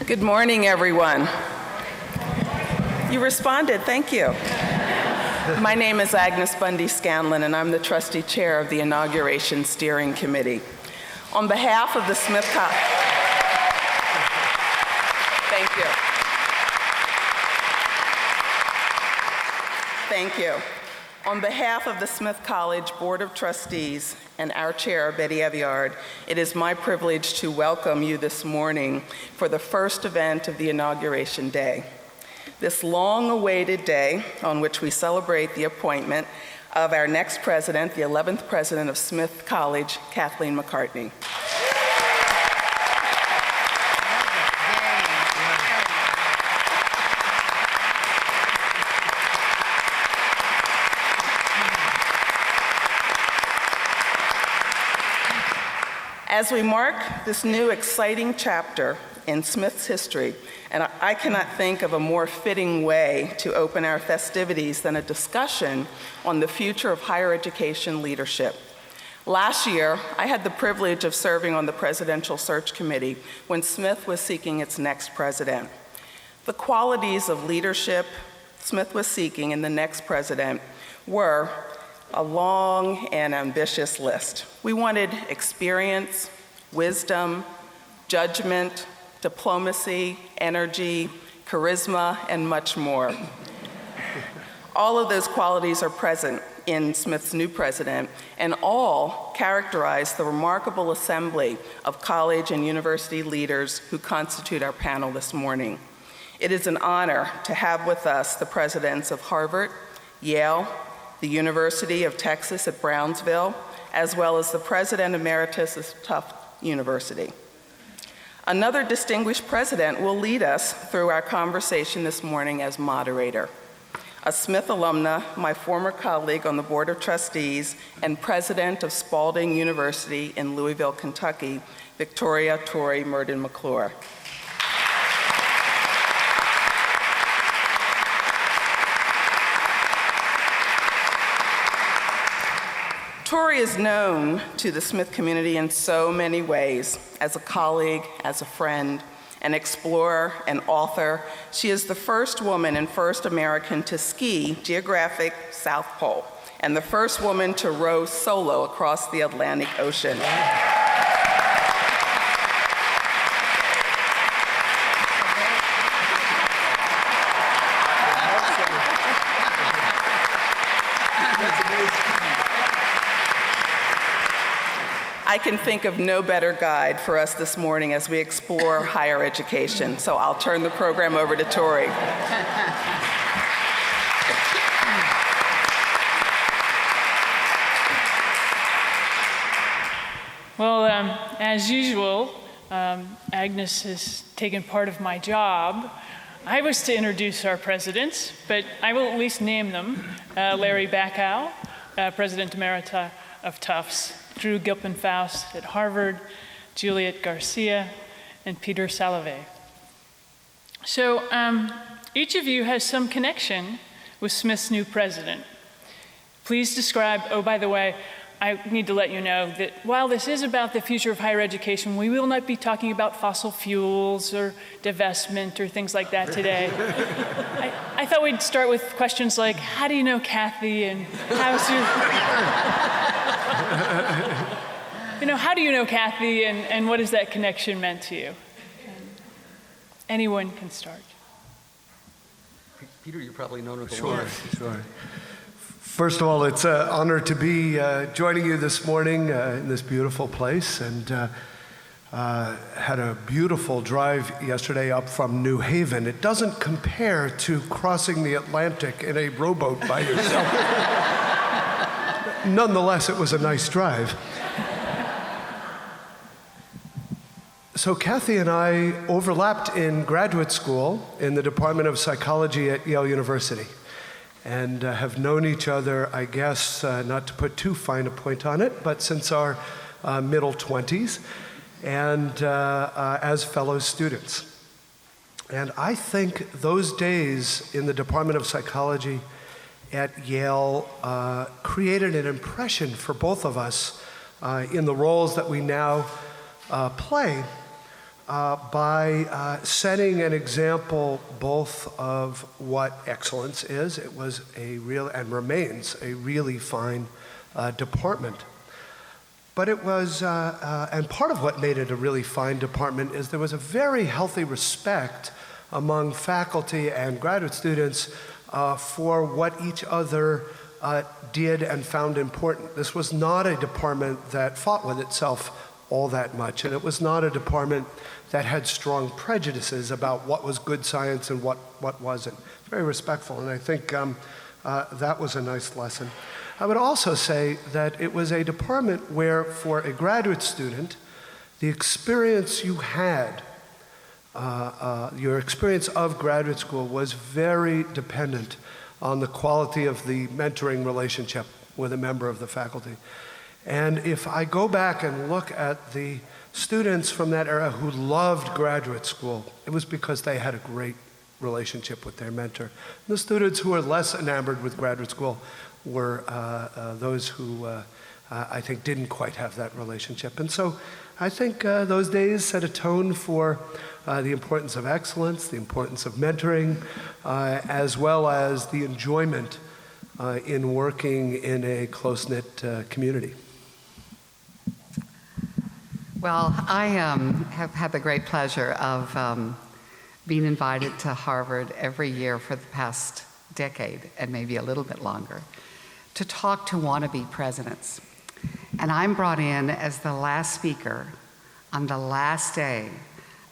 Good morning, everyone. You responded, thank you. My name is Agnes Bundy Scanlan, and I'm the trustee chair of the Inauguration Steering Committee. On behalf of the Smith College, thank you. Thank you. On behalf of the Smith College Board of Trustees and our chair, Betty Eviard, it is my privilege to welcome you this morning for the first event of the Inauguration Day. This long-awaited day on which we celebrate the appointment of our next president, the 11th president of Smith College, Kathleen McCartney. As we mark this new exciting chapter in Smith's history, and I cannot think of a more fitting way to open our festivities than a discussion on the future of higher education leadership. Last year, I had the privilege of serving on the Presidential Search Committee when Smith was seeking its next president. The qualities of leadership Smith was seeking in the next president were a long and ambitious list. We wanted experience, wisdom, judgment, diplomacy, energy, charisma, and much more. All of those qualities are present in Smith's new president, and all characterize the remarkable assembly of college and university leaders who constitute our panel this morning. It is an honor to have with us the presidents of Harvard, Yale, the University of Texas at Brownsville, as well as the president emeritus of Tufts University. Another distinguished president will lead us through our conversation this morning as moderator. A Smith alumna, my former colleague on the Board of Trustees and president of Spalding University in Louisville, Kentucky, Victoria Tori Murden McClure. Tori is known to the Smith community in so many ways. As a colleague, as a friend, an explorer, an author. She is the first woman and first American to ski geographic South Pole, and the first woman to row solo across the Atlantic Ocean. I can think of no better guide for us this morning as we explore higher education, so I'll turn the program over to Tori. Well, as usual, Agnes has taken part of my job. I was to introduce our presidents, but I will at least name them. Larry Bacow, President Emerita of Tufts, Drew Gilpin Faust at Harvard, Juliet García, and Peter Salovey. So each of you has some connection with Smith's new president. Please describe, oh, by the way, I need to let you know that while this is about the future of higher education, we will not be talking about fossil fuels or divestment or things like that today. I thought we'd start with questions like, how do you know Kathy, and how's your... how do you know Kathy, and what has that connection meant to you? Anyone can start. Peter, you're probably known with the Sure. First of all, it's an honor to be joining you this morning in this beautiful place, and had a beautiful drive yesterday up from New Haven. It doesn't compare to crossing the Atlantic in a rowboat by yourself. Nonetheless, it was a nice drive. So Kathy and I overlapped in graduate school in the Department of Psychology at Yale University, and have known each other, I guess, not to put too fine a point on it, but since our middle 20s, and as fellow students. And I think those days in the Department of Psychology at Yale created an impression for both of us in the roles that we now play by setting an example both of what excellence is. It was a real, and remains, a really fine department. But it was, and part of what made it a really fine department is there was a very healthy respect among faculty and graduate students for what each other did and found important. This was not a department that fought with itself all that much, and it was not a department that had strong prejudices about what was good science and what wasn't. Very respectful, and I think that was a nice lesson. I would also say that it was a department where, for a graduate student, the experience you had, your experience of graduate school was very dependent on the quality of the mentoring relationship with a member of the faculty. And if I go back and look at the students from that era who loved graduate school, it was because they had a great relationship with their mentor. And the students who were less enamored with graduate school were those who I think didn't quite have that relationship. And so I think those days set a tone for the importance of excellence, the importance of mentoring, as well as the enjoyment in working in a close-knit community. Well, I have had the great pleasure of being invited to Harvard every year for the past decade, and maybe a little bit longer, to talk to wannabe presidents. And I'm brought in as the last speaker on the last day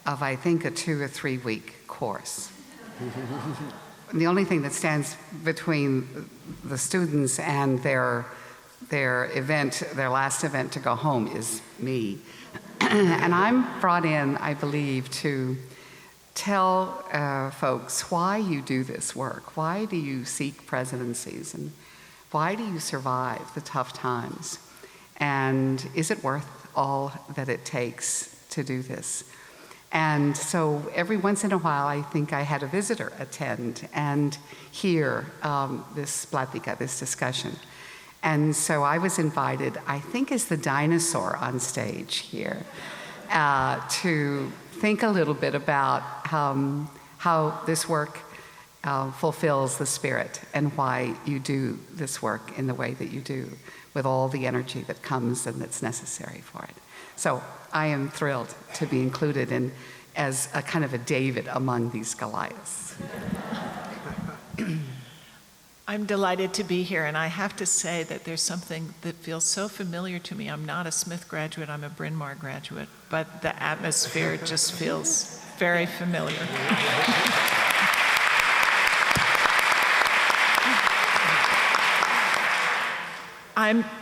of, I think, a 2 or 3 week course. The only thing that stands between the students and their event, their last event to go home, is me. And I'm brought in, I believe, to tell folks why you do this work. Why do you seek presidencies? And why do you survive the tough times? And is it worth all that it takes to do this? And so every once in a while, I think I had a visitor attend and hear this plática, this discussion. And so I was invited, I think as the dinosaur on stage here, to think a little bit about how this work fulfills the spirit and why you do this work in the way that you do, with all the energy that comes and that's necessary for it. So I am thrilled to be included in as a kind of a David among these Goliaths. I'm delighted to be here, and I have to say that there's something that feels so familiar to me. I'm not a Smith graduate, I'm a Bryn Mawr graduate, but the atmosphere just feels very familiar.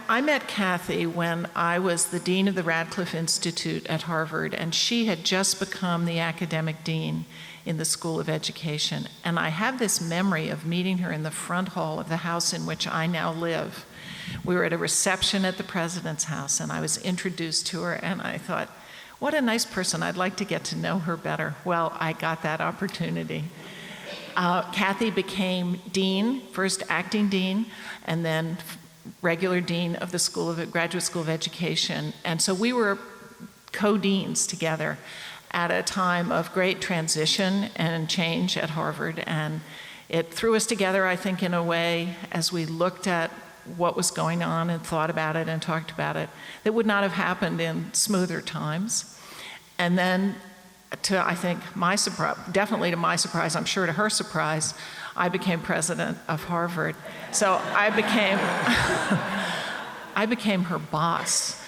I met Kathy when I was the dean of the Radcliffe Institute at Harvard, and she had just become the academic dean in the School of Education. And I have this memory of meeting her in the front hall of the house in which I now live. We were at a reception at the president's house, and I was introduced to her, and I thought, what a nice person. I'd like to get to know her better. Well, I got that opportunity. Kathy became dean, first acting dean, and then regular dean of the Graduate School of Education. And so we were co-deans together at a time of great transition and change at Harvard. And it threw us together, I think, in a way, as we looked at what was going on and thought about it and talked about it, that would not have happened in smoother times. And then, I think, my surprise, definitely to my surprise, I'm sure to her surprise, I became president of Harvard. So I became her boss.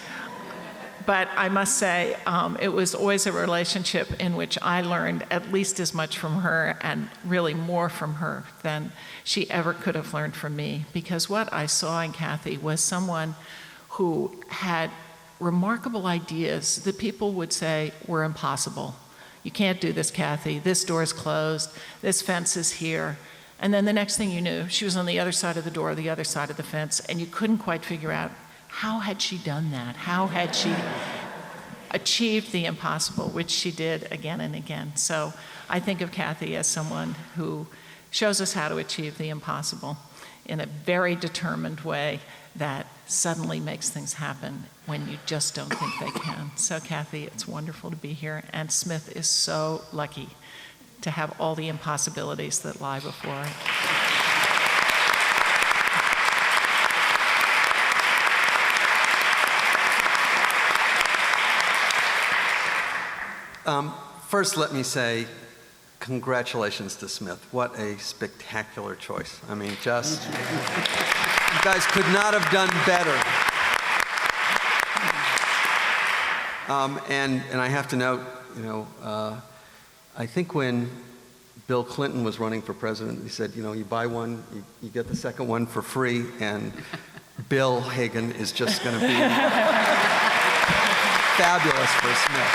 But I must say, it was always a relationship in which I learned at least as much from her, and really more from her than she ever could have learned from me. Because what I saw in Kathy was someone who had remarkable ideas that people would say were impossible. You can't do this, Kathy. This door's closed. This fence is here. And then the next thing you knew, she was on the other side of the door, the other side of the fence, and you couldn't quite figure out, how had she done that? How had she achieved the impossible, which she did again and again? So I think of Kathy as someone who shows us how to achieve the impossible in a very determined way that suddenly makes things happen when you just don't think they can. So Kathy, it's wonderful to be here, and Smith is so lucky to have all the impossibilities that lie before it. First, let me say congratulations to Smith. What a spectacular choice. I mean, just, you guys could not have done better. And I have to note, I think when Bill Clinton was running for president, he said, you buy one, you get the second one for free, and Bill Hagen is just going to be fabulous for Smith.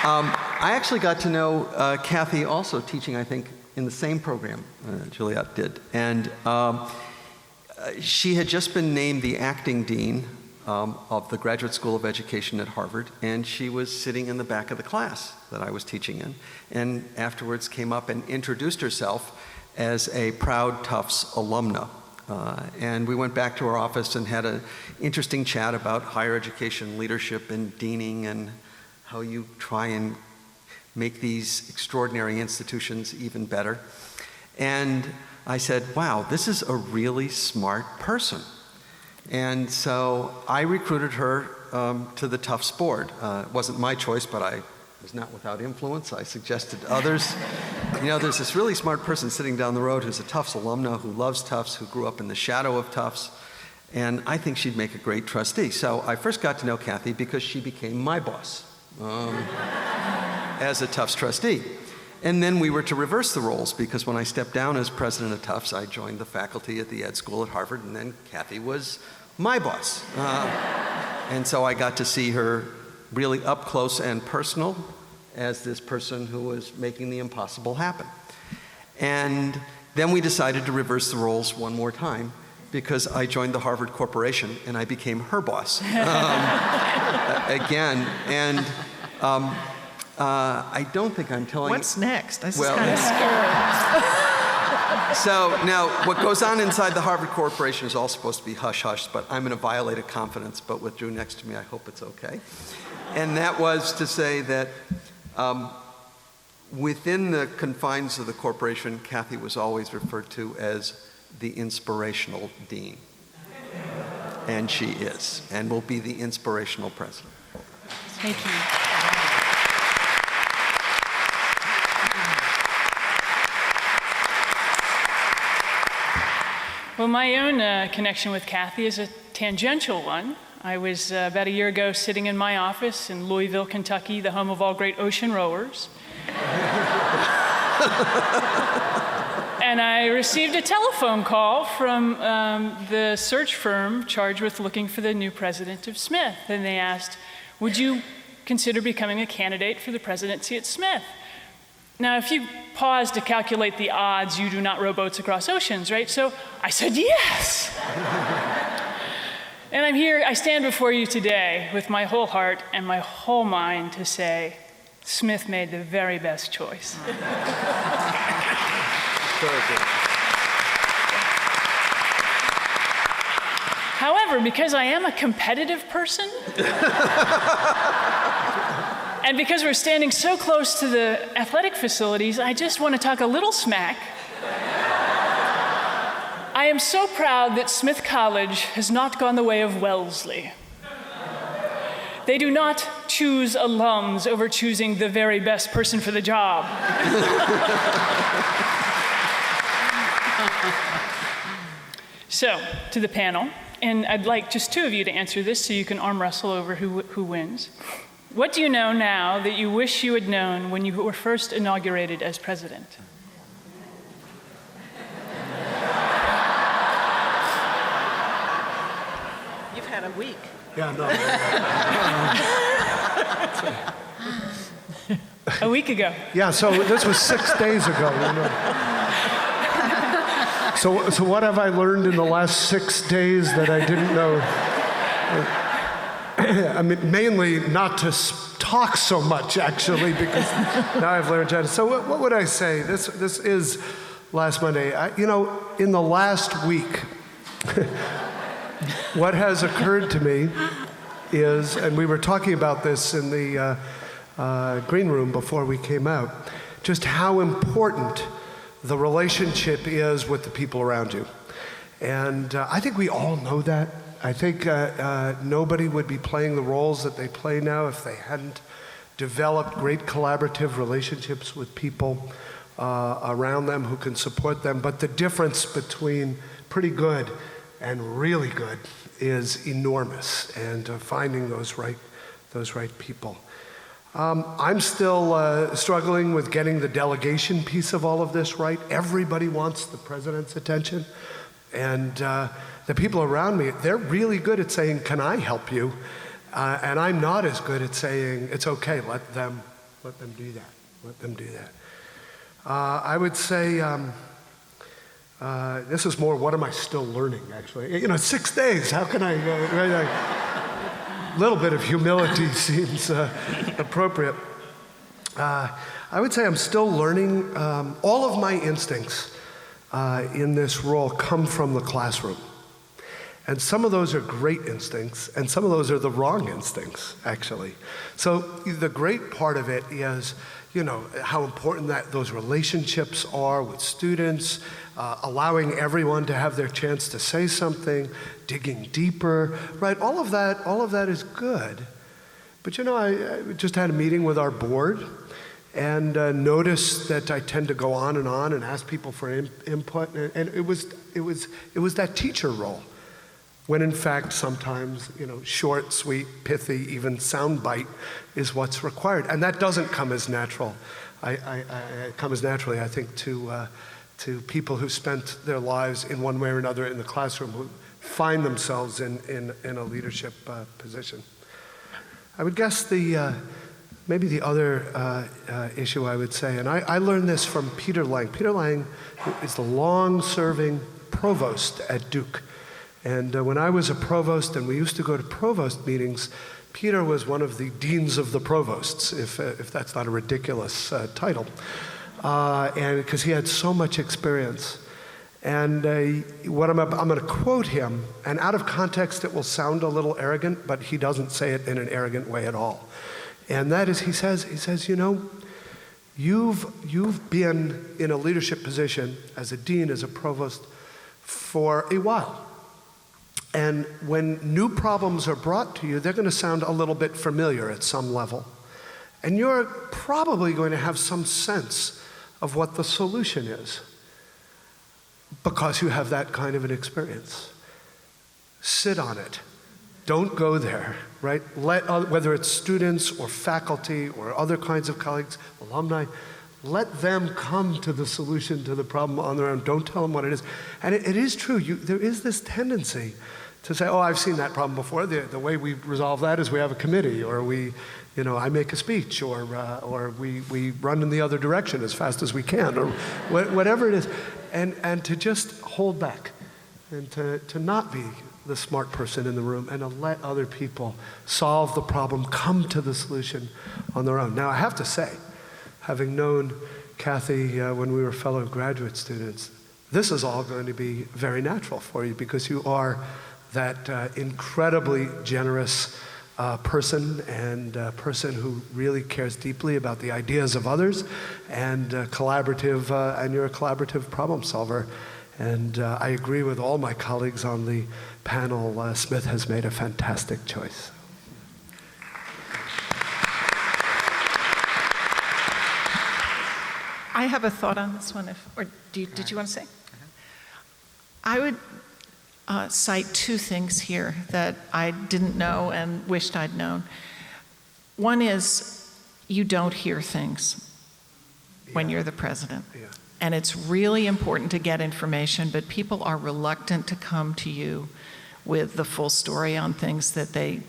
I actually got to know Kathy also teaching, I think, in the same program Juliet did. And she had just been named the acting dean of the Graduate School of Education at Harvard, and she was sitting in the back of the class that I was teaching in, and afterwards came up and introduced herself as a proud Tufts alumna. And we went back to our office and had an interesting chat about higher education leadership and deaning and how you try and make these extraordinary institutions even better. And I said, wow, this is a really smart person. And so I recruited her to the Tufts board. It wasn't my choice, but I was not without influence. I suggested to others, there's this really smart person sitting down the road who's a Tufts alumna, who loves Tufts, who grew up in the shadow of Tufts, and I think she'd make a great trustee. So I first got to know Kathy because she became my boss as a Tufts trustee. And then we were to reverse the roles, because when I stepped down as president of Tufts, I joined the faculty at the Ed School at Harvard, and then Kathy was my boss. And so I got to see her really up close and personal as this person who was making the impossible happen. And then we decided to reverse the roles one more time, because I joined the Harvard Corporation and I became her boss again. And I don't think I'm telling. What's next? This is kind of scary. So now, what goes on inside the Harvard Corporation is all supposed to be hush-hush, but I'm going to violate a confidence, but with Drew next to me, I hope it's okay. And that was to say that within the confines of the corporation, Kathy was always referred to as the inspirational dean. And she is, and will be the inspirational president. Thank you. Well, my own connection with Kathy is a tangential one. I was about a year ago sitting in my office in Louisville, Kentucky, the home of all great ocean rowers. And I received a telephone call from the search firm charged with looking for the new president of Smith. And they asked, would you consider becoming a candidate for the presidency at Smith? Now, if you pause to calculate the odds, you do not row boats across oceans, right? So I said yes. And I'm here, I stand before you today with my whole heart and my whole mind to say, Smith made the very best choice. However, because I am a competitive person, and because we're standing so close to the athletic facilities, I just want to talk a little smack. I am so proud that Smith College has not gone the way of Wellesley. They do not choose alums over choosing the very best person for the job. So, to the panel, and I'd like just two of you to answer this so you can arm wrestle over who wins. What do you know now that you wish you had known when you were first inaugurated as president? You've had a week. Yeah, no. A week ago. Yeah, so this was 6 days ago. So what have I learned in the last 6 days that I didn't know? I mean, mainly not to talk so much, actually, because now I've learned how to. So what would I say? This is last Monday. In the last week, what has occurred to me is, and we were talking about this in the green room before we came out, just how important the relationship is with the people around you. And I think we all know that. I think nobody would be playing the roles that they play now if they hadn't developed great collaborative relationships with people around them who can support them. But the difference between pretty good and really good is enormous, and finding those right people. I'm still struggling with getting the delegation piece of all of this right. Everybody wants the president's attention, and the people around me, they're really good at saying, "Can I help you?" And I'm not as good at saying, "It's okay, let them do that. Let them do that." I would say this is more, what am I still learning, actually? 6 days, how can I, a little bit of humility seems appropriate. I would say I'm still learning. All of my instincts in this role come from the classroom. And some of those are great instincts, and some of those are the wrong instincts, actually. So the great part of it is, how important those relationships are with students, allowing everyone to have their chance to say something, digging deeper, right? All of that is good. But I just had a meeting with our board and noticed that I tend to go on and ask people for input, and it was that teacher role. When in fact, sometimes, short, sweet, pithy, even soundbite is what's required. And that doesn't come as natural. It comes naturally, I think, to people who spent their lives in one way or another in the classroom, who find themselves in a leadership position. I would guess maybe the other issue I would say, and I learned this from Peter Lang. Peter Lang is the long-serving provost at Duke. And when I was a provost and we used to go to provost meetings, Peter was one of the deans of the provosts, if that's not a ridiculous title, and because he had so much experience. And what I'm going to quote him, and out of context it will sound a little arrogant, but he doesn't say it in an arrogant way at all. And that is, he says, you've been in a leadership position as a dean, as a provost, for a while. And when new problems are brought to you, they're going to sound a little bit familiar at some level. And you're probably going to have some sense of what the solution is because you have that kind of an experience. Sit on it. Don't go there, right? Whether it's students or faculty or other kinds of colleagues, alumni, let them come to the solution to the problem on their own. Don't tell them what it is. And it is true. There is this tendency to say, "Oh, I've seen that problem before. The way we resolve that is we have a committee, or I make a speech, or we run in the other direction as fast as we can, or whatever it is," and to just hold back, and to not be the smart person in the room, and to let other people solve the problem, come to the solution on their own. Now, I have to say, having known Kathy when we were fellow graduate students, this is all going to be very natural for you because you are that incredibly generous person, and person who really cares deeply about the ideas of others, and collaborative, and you're a collaborative problem solver. And I agree with all my colleagues on the panel. Smith has made a fantastic choice. I have a thought on this one, did you want to say? I would cite two things here that I didn't know and wished I'd known. One is you don't hear things when you're the president. Yeah. And it's really important to get information, but people are reluctant to come to you with the full story on things that they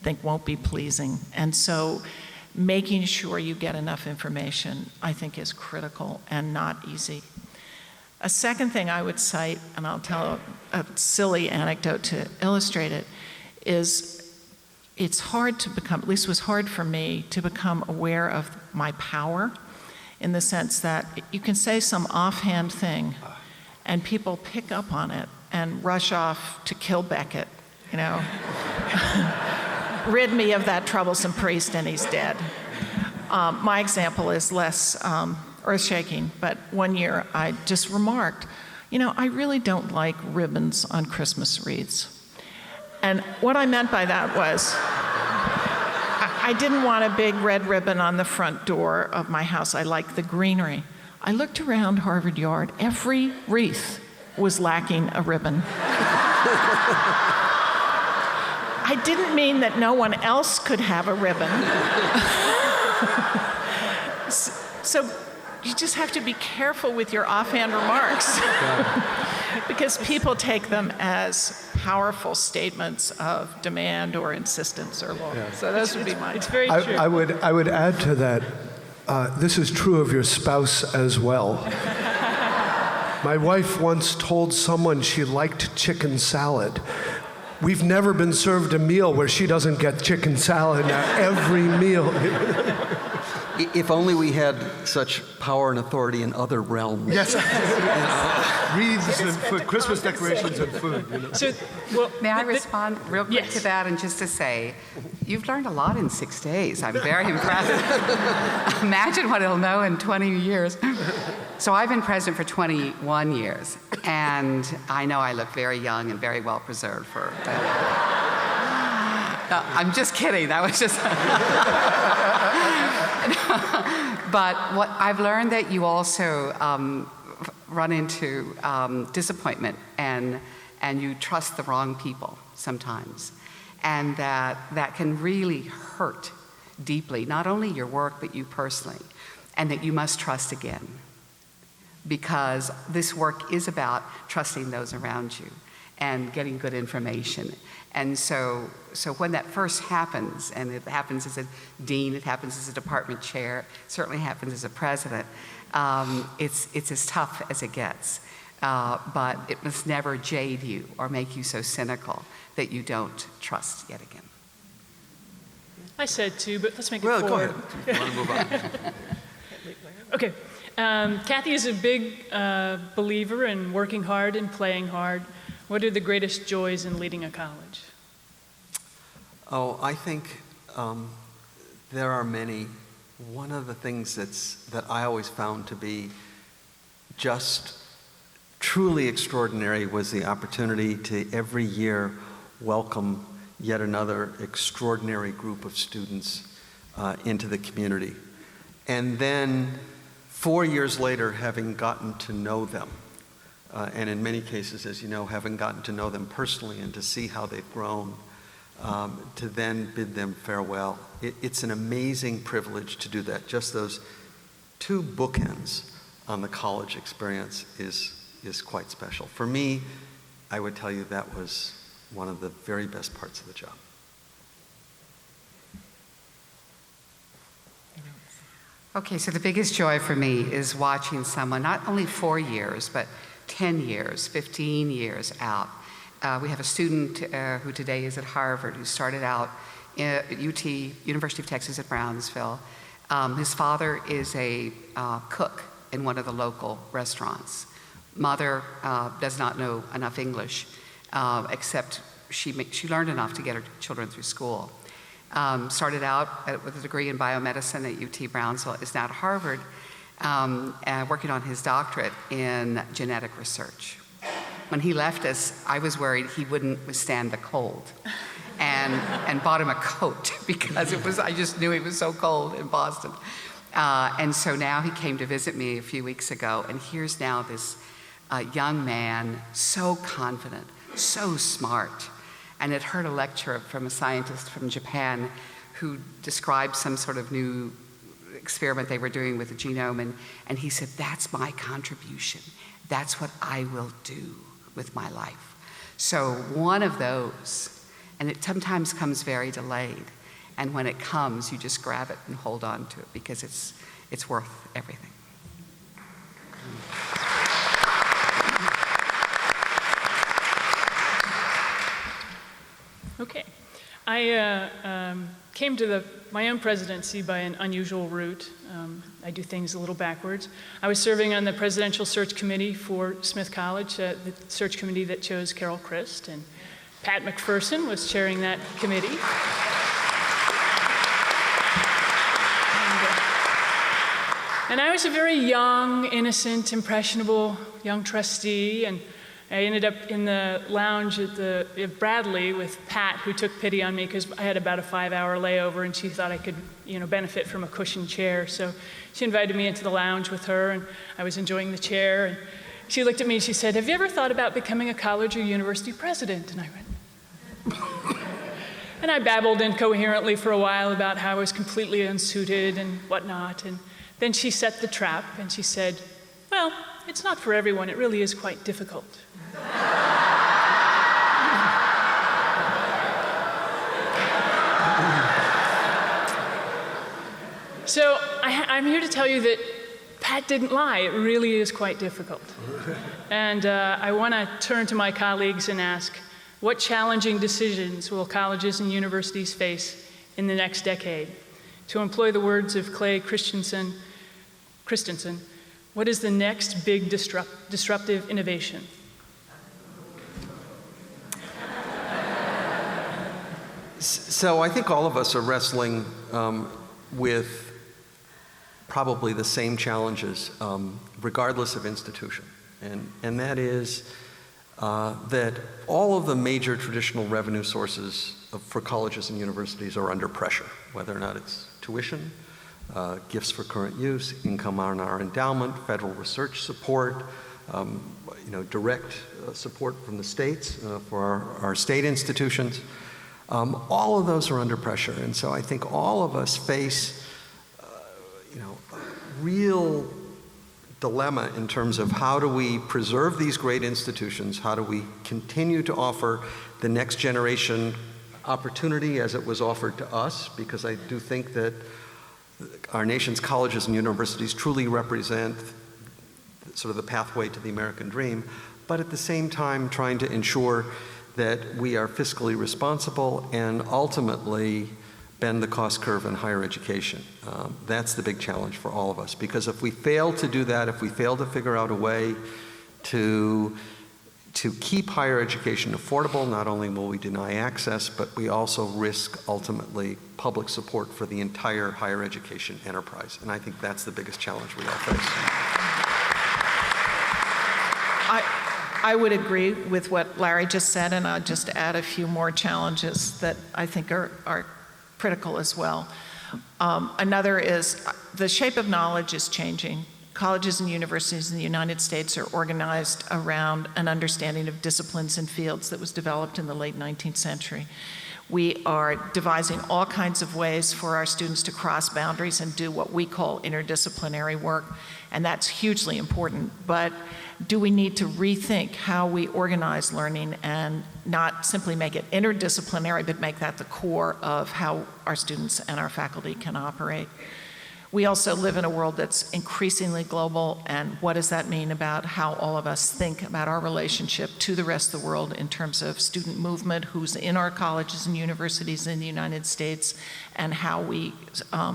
think won't be pleasing. And so making sure you get enough information, I think, is critical and not easy. A second thing I would cite, and I'll tell a silly anecdote to illustrate it, is it's hard to become, at least it was hard for me, to become aware of my power in the sense that you can say some offhand thing and people pick up on it and rush off to kill Becket, you know. Rid me of that troublesome priest and he's dead. My example is less earth-shaking, but one year I just remarked, you know, I really don't like ribbons on Christmas wreaths. And what I meant by that was, I didn't want a big red ribbon on the front door of my house. I liked the greenery. I looked around Harvard Yard. Every wreath was lacking a ribbon. I didn't mean that no one else could have a ribbon. So you just have to be careful with your offhand remarks because people take them as powerful statements of demand or insistence or law. Yeah. So those would be mine. It's very true. I would add to that, this is true of your spouse as well. My wife once told someone she liked chicken salad. We've never been served a meal where she doesn't get chicken salad at every meal. If only we had such power and authority in other realms. Yes. Wreaths and food, Christmas decorations and food. You know? So, may I respond real quick to that, and just to say, you've learned a lot in 6 days. I'm very impressed. Imagine what he'll know in 20 years. So I've been president for 21 years, and I know I look very young and very well preserved for that. No, I'm just kidding. That was just... But what I've learned that you also run into disappointment and you trust the wrong people sometimes, and that can really hurt deeply, not only your work but you personally, and that you must trust again, because this work is about trusting those around you and getting good information. And so when that first happens, and it happens as a dean, it happens as a department chair, it certainly happens as a president, it's as tough as it gets. But it must never jade you or make you so cynical that you don't trust yet again. I said two, but let's make it Well, four. go ahead. You want to move on? Okay. Kathy is a big believer in working hard and playing hard. What are the greatest joys in leading a college? Oh, I think there are many. One of the things that I always found to be just truly extraordinary was the opportunity to every year welcome yet another extraordinary group of students into the community. And then 4 years later, having gotten to know them, and in many cases, as you know, having gotten to know them personally and to see how they've grown, to then bid them farewell. It's an amazing privilege to do that. Just those two bookends on the college experience is quite special. For me, I would tell you that was one of the very best parts of the job. Okay, so the biggest joy for me is watching someone, not only 4 years, but 10 years, 15 years out. We have a student who today is at Harvard, who started out at UT, University of Texas at Brownsville. His father is a cook in one of the local restaurants. Mother does not know enough English, except she learned enough to get her children through school. Started out with a degree in biomedicine at UT Brownsville, is now at Harvard, working on his doctorate in genetic research. When he left us, I was worried he wouldn't withstand the cold, and bought him a coat because I just knew it was so cold in Boston. And so now he came to visit me a few weeks ago, and here's now this young man, so confident, so smart, and had heard a lecture from a scientist from Japan who described some sort of new experiment they were doing with the genome, and he said, that's my contribution. That's what I will do with my life. So one of those, and it sometimes comes very delayed, and when it comes, you just grab it and hold on to it because it's worth everything. Okay. I came to my own presidency by an unusual route. I do things a little backwards. I was serving on the presidential search committee for Smith College, the search committee that chose Carol Christ, and Pat McPherson was chairing that committee. And I was a very young, innocent, impressionable young trustee, and I ended up in the lounge at Bradley with Pat, who took pity on me because I had about a 5-hour layover, and she thought I could, benefit from a cushioned chair. So she invited me into the lounge with her, and I was enjoying the chair. And she looked at me and she said, "Have you ever thought about becoming a college or university president?" And I went, and I babbled incoherently for a while about how I was completely unsuited and whatnot. And then she set the trap, and she said, "Well, it's not for everyone. It really is quite difficult." So I'm here to tell you that Pat didn't lie. It really is quite difficult. And I want to turn to my colleagues and ask, what challenging decisions will colleges and universities face in the next decade? To employ the words of Clay Christensen, what is the next big disruptive innovation? So I think all of us are wrestling with probably the same challenges, regardless of institution. And that is that all of the major traditional revenue sources for colleges and universities are under pressure, whether or not it's tuition, gifts for current use, income on our endowment, federal research support, direct support from the states for our state institutions. All of those are under pressure, and so I think all of us face, a real dilemma in terms of how do we preserve these great institutions, how do we continue to offer the next generation opportunity as it was offered to us, because I do think that our nation's colleges and universities truly represent sort of the pathway to the American dream, but at the same time trying to ensure that we are fiscally responsible and ultimately bend the cost curve in higher education. That's the big challenge for all of us, because if we fail to do that, if we fail to figure out a way to keep higher education affordable, not only will we deny access, but we also risk ultimately public support for the entire higher education enterprise. And I think that's the biggest challenge we all face. I would agree with what Larry just said, and I'll just add a few more challenges that I think are critical as well. Another is the shape of knowledge is changing. Colleges and universities in the United States are organized around an understanding of disciplines and fields that was developed in the late 19th century. We are devising all kinds of ways for our students to cross boundaries and do what we call interdisciplinary work, and that's hugely important. But do we need to rethink how we organize learning and not simply make it interdisciplinary, but make that the core of how our students and our faculty can operate? We also live in a world that's increasingly global, and what does that mean about how all of us think about our relationship to the rest of the world in terms of student movement, who's in our colleges and universities in the United States, and how we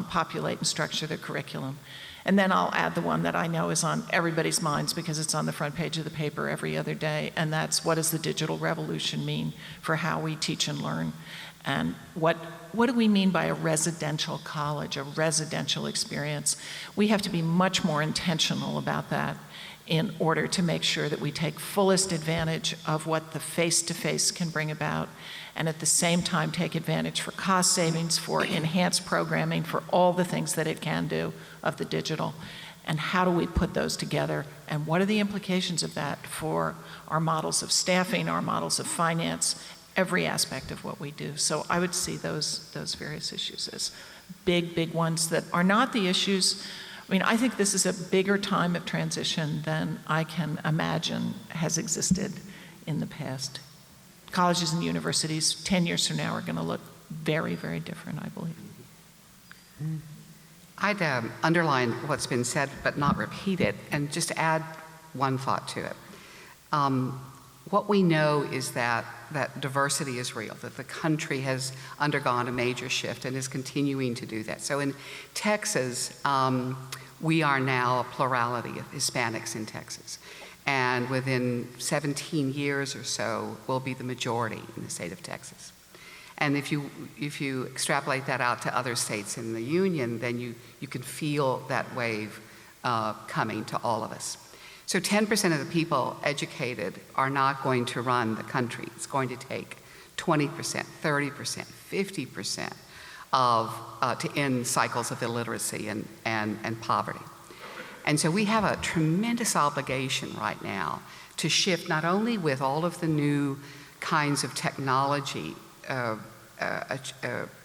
populate and structure the curriculum. And then I'll add the one that I know is on everybody's minds because it's on the front page of the paper every other day, and that's what does the digital revolution mean for how we teach and learn? And what do we mean by a residential college, a residential experience? We have to be much more intentional about that in order to make sure that we take fullest advantage of what the face-to-face can bring about, and at the same time take advantage for cost savings, for enhanced programming, for all the things that it can do of the digital. And how do we put those together? And what are the implications of that for our models of staffing, our models of finance, every aspect of what we do? So I would see those various issues as big ones that are not the issues. I mean, I think this is a bigger time of transition than I can imagine has existed in the past. Colleges and universities 10 years from now are going to look very, very different, I believe. I'd underline what's been said, but not repeat it, and just add one thought to it. what we know is that diversity is real, that the country has undergone a major shift and is continuing to do that. So in Texas, we are now a plurality of Hispanics in Texas. And within 17 years or so, we'll be the majority in the state of Texas. And if you extrapolate that out to other states in the union, then you can feel that wave coming to all of us. So 10% of the people educated are not going to run the country. It's going to take 20%, 30%, 50% to end cycles of illiteracy and poverty. And so we have a tremendous obligation right now to shift not only with all of the new kinds of technology,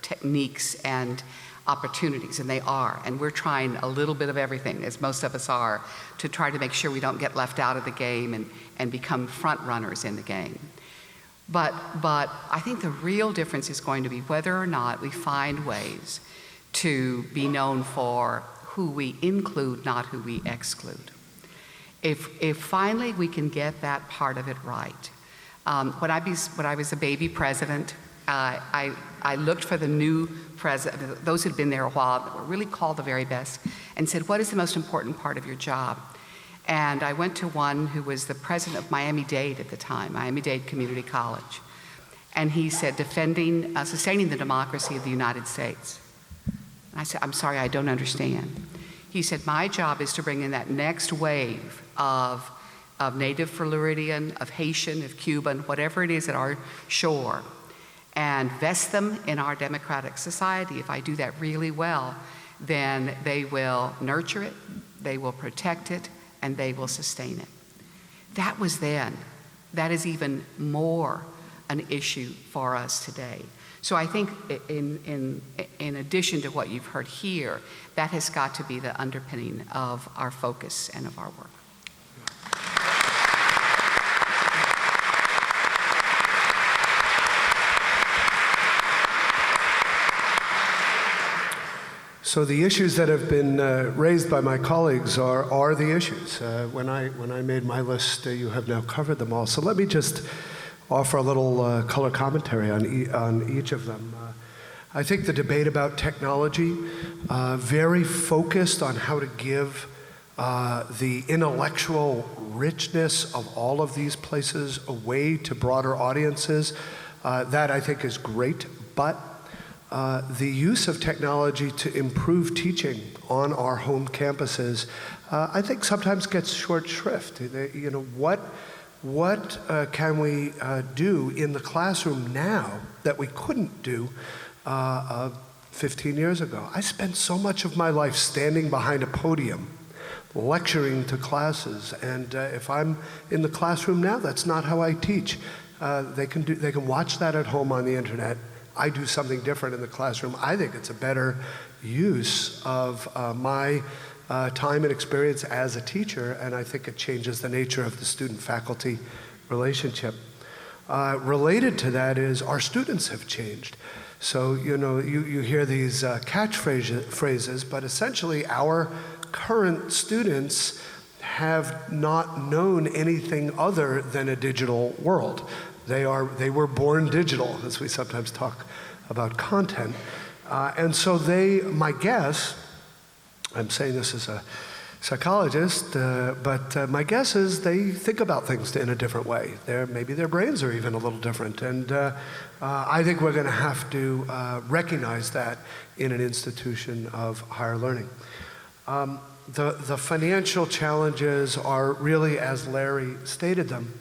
techniques and opportunities, and they are, and we're trying a little bit of everything, as most of us are, to try to make sure we don't get left out of the game and become front runners in the game. But I think the real difference is going to be whether or not we find ways to be known for who we include, not who we exclude. If finally we can get that part of it right. When I was a baby president, I looked for the new president, those who'd been there a while, that were really called the very best, and said, what is the most important part of your job? And I went to one who was the president of Miami-Dade at the time, Miami-Dade Community College. And he said, sustaining the democracy of the United States. And I said, I'm sorry, I don't understand. He said, my job is to bring in that next wave of native Floridian, of Haitian, of Cuban, whatever it is at our shore, and vest them in our democratic society. If I do that really well, then they will nurture it, they will protect it, and they will sustain it. That was then. That is even more an issue for us today. So I think in addition to what you've heard here, that has got to be the underpinning of our focus and of our work. So the issues that have been raised by my colleagues are the issues. When I made my list, you have now covered them all. So let me just offer a little color commentary on each of them. I think the debate about technology, very focused on how to give the intellectual richness of all of these places away to broader audiences. That I think is great, but the use of technology to improve teaching on our home campuses, I think sometimes gets short shrift. You know, what can we do in the classroom now that we couldn't do 15 years ago? I spent so much of my life standing behind a podium, lecturing to classes, and if I'm in the classroom now, that's not how I teach. They can watch that at home on the internet. I do something different in the classroom. I think it's a better use of my time and experience as a teacher, and I think it changes the nature of the student-faculty relationship. Related to that is our students have changed. So, you know, you hear these catchphrases, but essentially our current students have not known anything other than a digital world. They were born digital, as we sometimes talk about content. And so my guess, I'm saying this as a psychologist, but my guess is they think about things in a different way. Maybe their brains are even a little different. And I think we're going to have to recognize that in an institution of higher learning. The financial challenges are really as Larry stated them.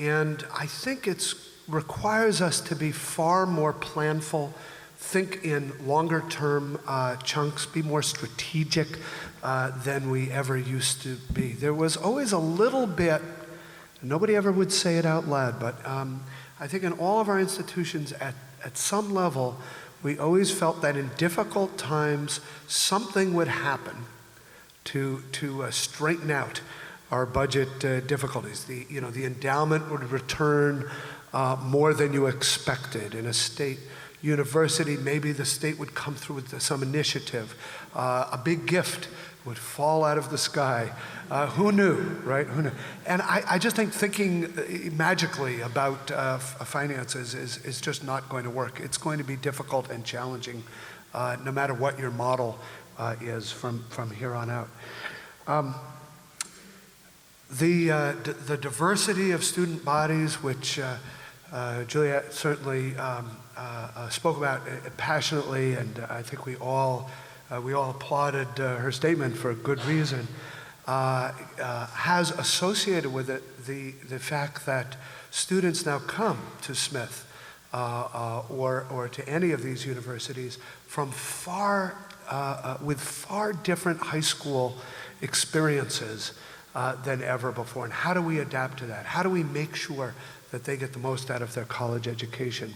And I think it requires us to be far more planful, think in longer term chunks, be more strategic than we ever used to be. There was always a little bit, nobody ever would say it out loud, but I think in all of our institutions at some level, we always felt that in difficult times, something would happen to straighten out our budget difficulties. The endowment would return more than you expected in a state university, maybe the state would come through with some initiative. A big gift would fall out of the sky. Who knew, right? Who knew? And I just think thinking magically about finances is just not going to work. It's going to be difficult and challenging, no matter what your model is from here on out. The diversity of student bodies, which Juliet certainly spoke about passionately, and I think we all applauded her statement for good reason, has associated with it the fact that students now come to Smith or to any of these universities from with far different high school experiences than ever before. And how do we adapt to that? How do we make sure that they get the most out of their college education?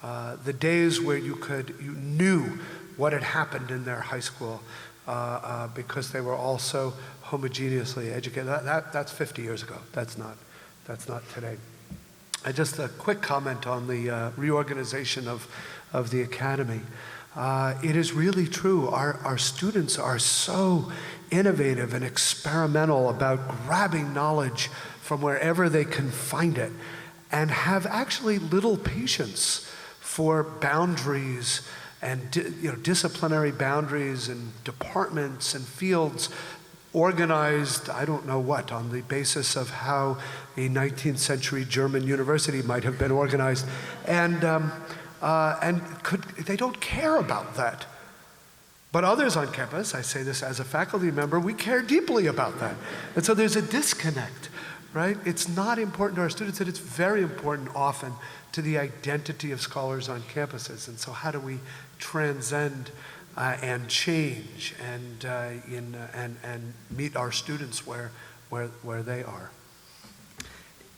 The days where you knew what had happened in their high school because they were all so homogeneously educated, that's 50 years ago. That's not today. Just a quick comment on the reorganization of the academy. It is really true. Our students are so innovative and experimental about grabbing knowledge from wherever they can find it, and have actually little patience for boundaries and disciplinary boundaries and departments and fields organized, I don't know what, on the basis of how a 19th century German university might have been organized. And they don't care about that. But others on campus, I say this as a faculty member, we care deeply about that. And so there's a disconnect, right? It's not important to our students, and it's very important often to the identity of scholars on campuses. And so how do we transcend and change and meet our students where they are?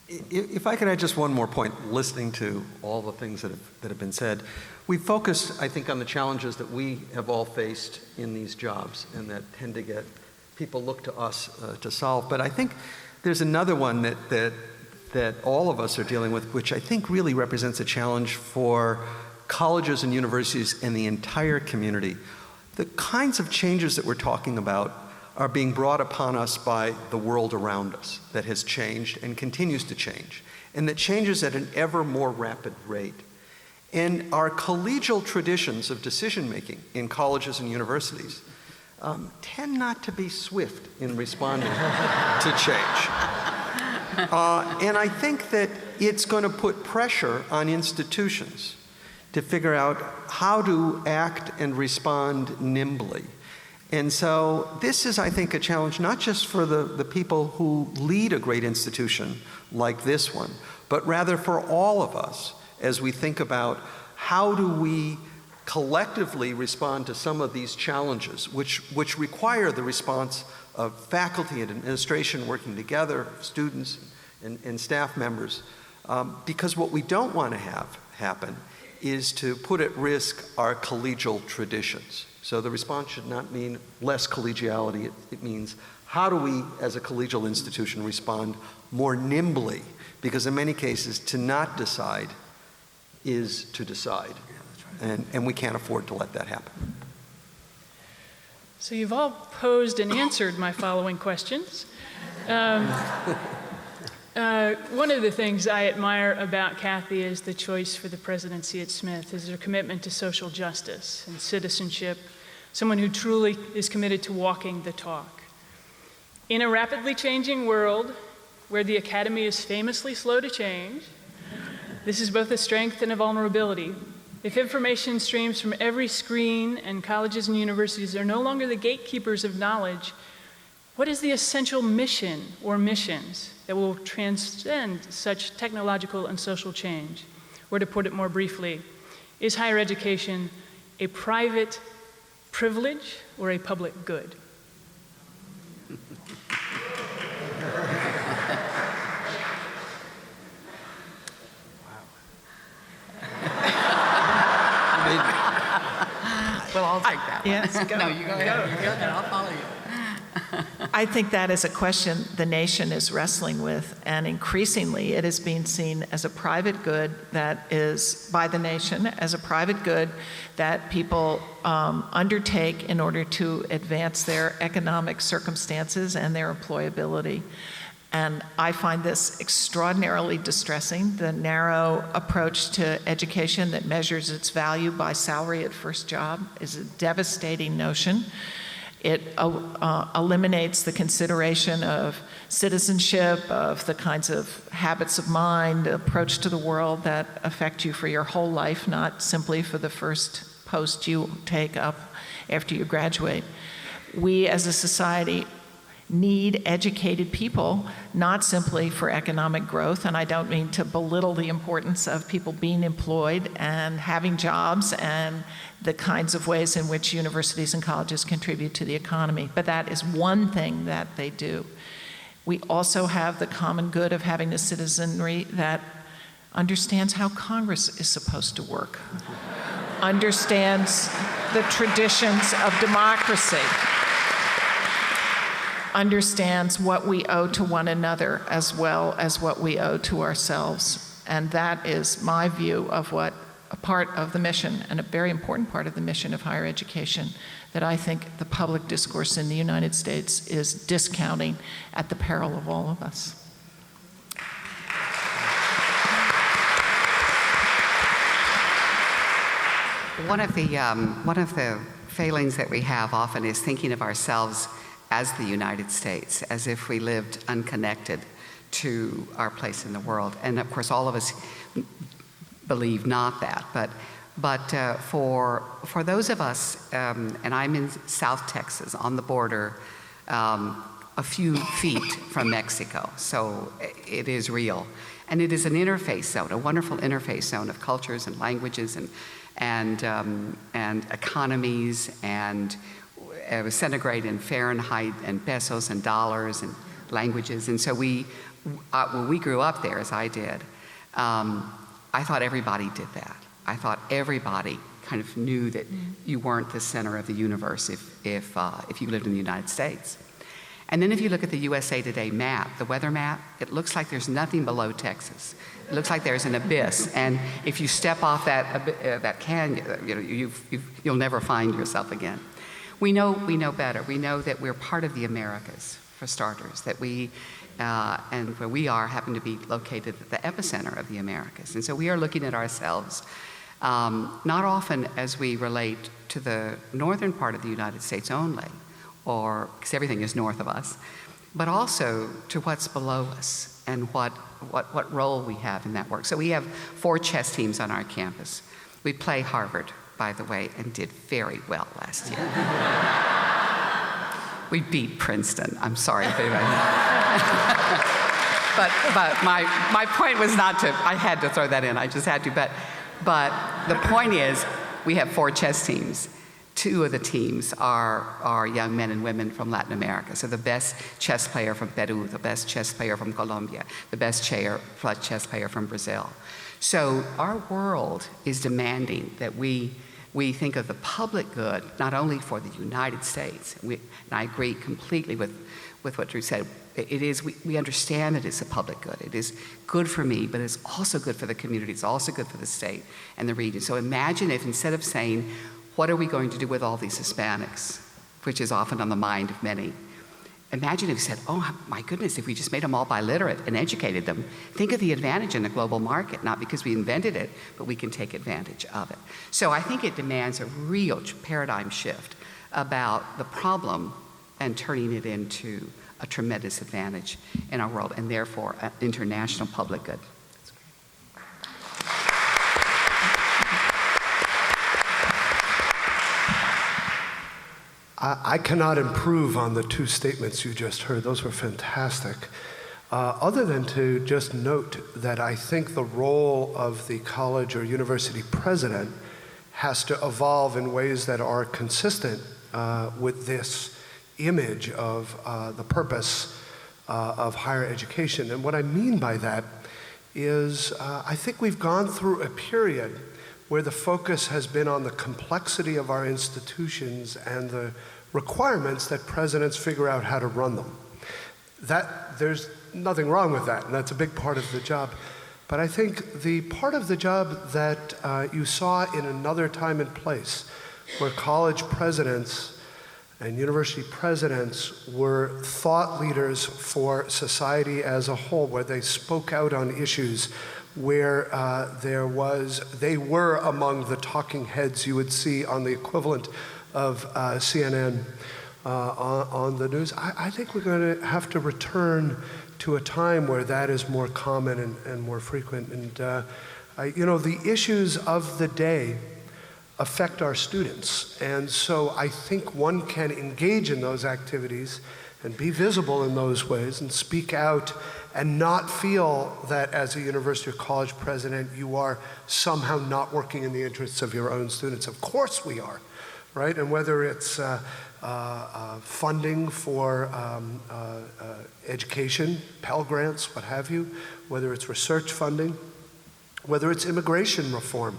If I could add just one more point, listening to all the things that have been said, we focused, I think, on the challenges that we have all faced in these jobs and that tend to get people look to us to solve. But I think there's another one that all of us are dealing with, which I think really represents a challenge for colleges and universities and the entire community. The kinds of changes that we're talking about are being brought upon us by the world around us that has changed and continues to change, and that changes at an ever more rapid rate. And our collegial traditions of decision-making in colleges and universities tend not to be swift in responding to change. And I think that it's going to put pressure on institutions to figure out how to act and respond nimbly. And so this is, I think, a challenge not just for the people who lead a great institution like this one, but rather for all of us as we think about how do we collectively respond to some of these challenges, which require the response of faculty and administration working together, students and staff members, because what we don't want to have happen is to put at risk our collegial traditions. So the response should not mean less collegiality. It means how do we, as a collegial institution, respond more nimbly? Because in many cases, to not decide is to decide. And we can't afford to let that happen. So you've all posed and answered my following questions. One of the things I admire about Kathy is the choice for the presidency at Smith, is her commitment to social justice and citizenship, someone who truly is committed to walking the talk. In a rapidly changing world where the academy is famously slow to change, this is both a strength and a vulnerability. If information streams from every screen and colleges and universities are no longer the gatekeepers of knowledge, what is the essential mission or missions that will transcend such technological and social change? Or to put it more briefly, is higher education a private privilege or a public good? Well, I'll take that one. Yes, go. No, you go ahead. I'll follow you. I think that is a question the nation is wrestling with, and increasingly it is being seen as a private good that is, by the nation, as a private good that people undertake in order to advance their economic circumstances and their employability. And I find this extraordinarily distressing. The narrow approach to education that measures its value by salary at first job is a devastating notion. It eliminates the consideration of citizenship, of the kinds of habits of mind, approach to the world that affect you for your whole life, not simply for the first post you take up after you graduate. We as a society need educated people, not simply for economic growth, and I don't mean to belittle the importance of people being employed and having jobs and the kinds of ways in which universities and colleges contribute to the economy, but that is one thing that they do. We also have the common good of having a citizenry that understands how Congress is supposed to work, understands the traditions of democracy, understands what we owe to one another as well as what we owe to ourselves. And that is my view of what a part of the mission, and a very important part of the mission of higher education, that I think the public discourse in the United States is discounting at the peril of all of us. One of the failings that we have often is thinking of ourselves as the United States, as if we lived unconnected to our place in the world. And of course, all of us believe not that. But for those of us, and I'm in South Texas, on the border, a few feet from Mexico, so it is real. And it is an interface zone, a wonderful interface zone of cultures and languages and economies, and centigrade and Fahrenheit and pesos and dollars and languages. And so when we grew up there, as I did, I thought everybody did that. I thought everybody kind of knew that you weren't the center of the universe if you lived in the United States. And then if you look at the USA Today map, the weather map, it looks like there's nothing below Texas. It looks like there's an abyss, and if you step off that canyon, you'll never find yourself again. We know better. We know that we're part of the Americas, for starters, that we, and where we are, happen to be located at the epicenter of the Americas. And so we are looking at ourselves not often as we relate to the northern part of the United States only, or because everything is north of us, but also to what's below us and what role we have in that work. So we have 4 chess teams on our campus. We play Harvard, by the way, and did very well last year. We beat Princeton. I'm sorry if anybody. but my point was not to. I had to throw that in. I just had to. But the point is, we have 4 chess teams. 2 of the teams are young men and women from Latin America. So the best chess player from Peru, the best chess player from Colombia, the best chess player from Brazil. So our world is demanding that we think of the public good, not only for the United States, and I agree completely with what Drew said. We understand that it's a public good. It is good for me, but it's also good for the community. It's also good for the state and the region. So imagine if instead of saying, what are we going to do with all these Hispanics, which is often on the mind of many, imagine if you said, oh my goodness, if we just made them all biliterate and educated them, think of the advantage in the global market, not because we invented it, but we can take advantage of it. So I think it demands a real paradigm shift about the problem and turning it into a tremendous advantage in our world, and therefore an international public good. I cannot improve on the 2 statements you just heard. Those were fantastic. Other than to just note that I think the role of the college or university president has to evolve in ways that are consistent with this image of the purpose of higher education. And what I mean by that is I think we've gone through a period where the focus has been on the complexity of our institutions and the requirements that presidents figure out how to run them. There's nothing wrong with that, and that's a big part of the job. But I think the part of the job that you saw in another time and place, where college presidents and university presidents were thought leaders for society as a whole, where they spoke out on issues, where they were among the talking heads you would see on the equivalent of CNN on the news. I think we're going to have to return to a time where that is more common and more frequent. And the issues of the day affect our students. And so I think one can engage in those activities and be visible in those ways and speak out and not feel that as a university or college president you are somehow not working in the interests of your own students. Of course we are, right? And whether it's funding for education, Pell Grants, what have you, whether it's research funding, whether it's immigration reform,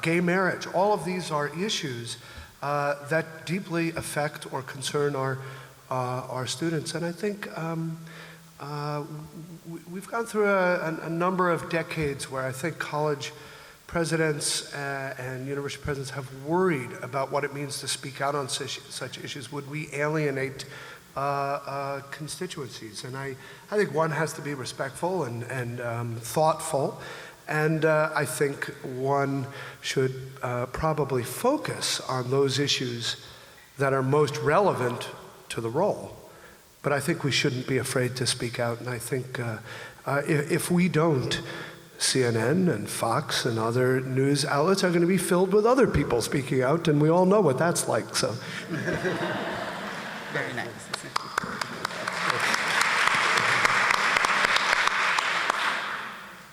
gay marriage, all of these are issues that deeply affect or concern our students. And I think we've gone through a number of decades where I think college presidents and university presidents have worried about what it means to speak out on such issues. Would we alienate constituencies? And I think one has to be respectful and thoughtful. And I think one should probably focus on those issues that are most relevant to the role. But I think we shouldn't be afraid to speak out. And I think if we don't, CNN and Fox and other news outlets are going to be filled with other people speaking out, and we all know what that's like. So. Very nice.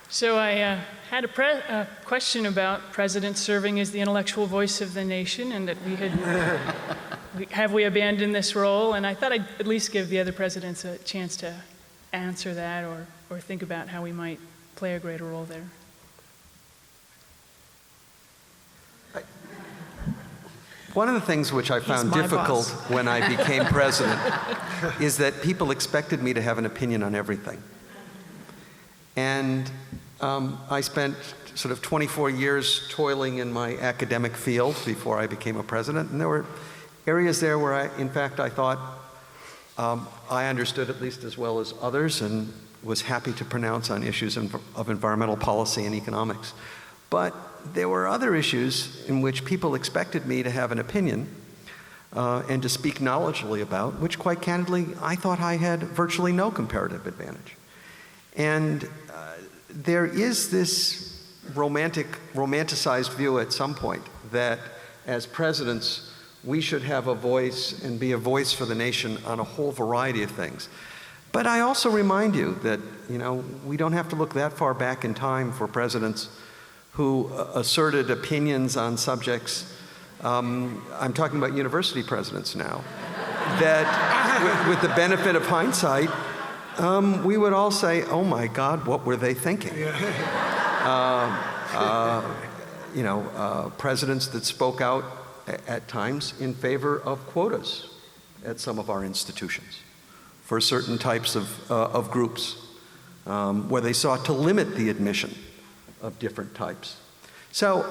So I had a question about presidents serving as the intellectual voice of the nation, and that have we abandoned this role? And I thought I'd at least give the other presidents a chance to answer that or think about how we might play a greater role there. One of the things which I found difficult when I became president is that people expected me to have an opinion on everything. And I spent sort of 24 years toiling in my academic field before I became a president, and there were areas there where I thought I understood at least as well as others and was happy to pronounce on issues of environmental policy and economics. But there were other issues in which people expected me to have an opinion and to speak knowledgeally about, which quite candidly I thought I had virtually no comparative advantage. And there is this romanticized view at some point that as presidents we should have a voice and be a voice for the nation on a whole variety of things. But I also remind you that, we don't have to look that far back in time for presidents who asserted opinions on subjects. I'm talking about university presidents now, that with the benefit of hindsight, we would all say, oh my God, what were they thinking? Presidents that spoke out at times in favor of quotas at some of our institutions for certain types of groups, where they sought to limit the admission of different types. So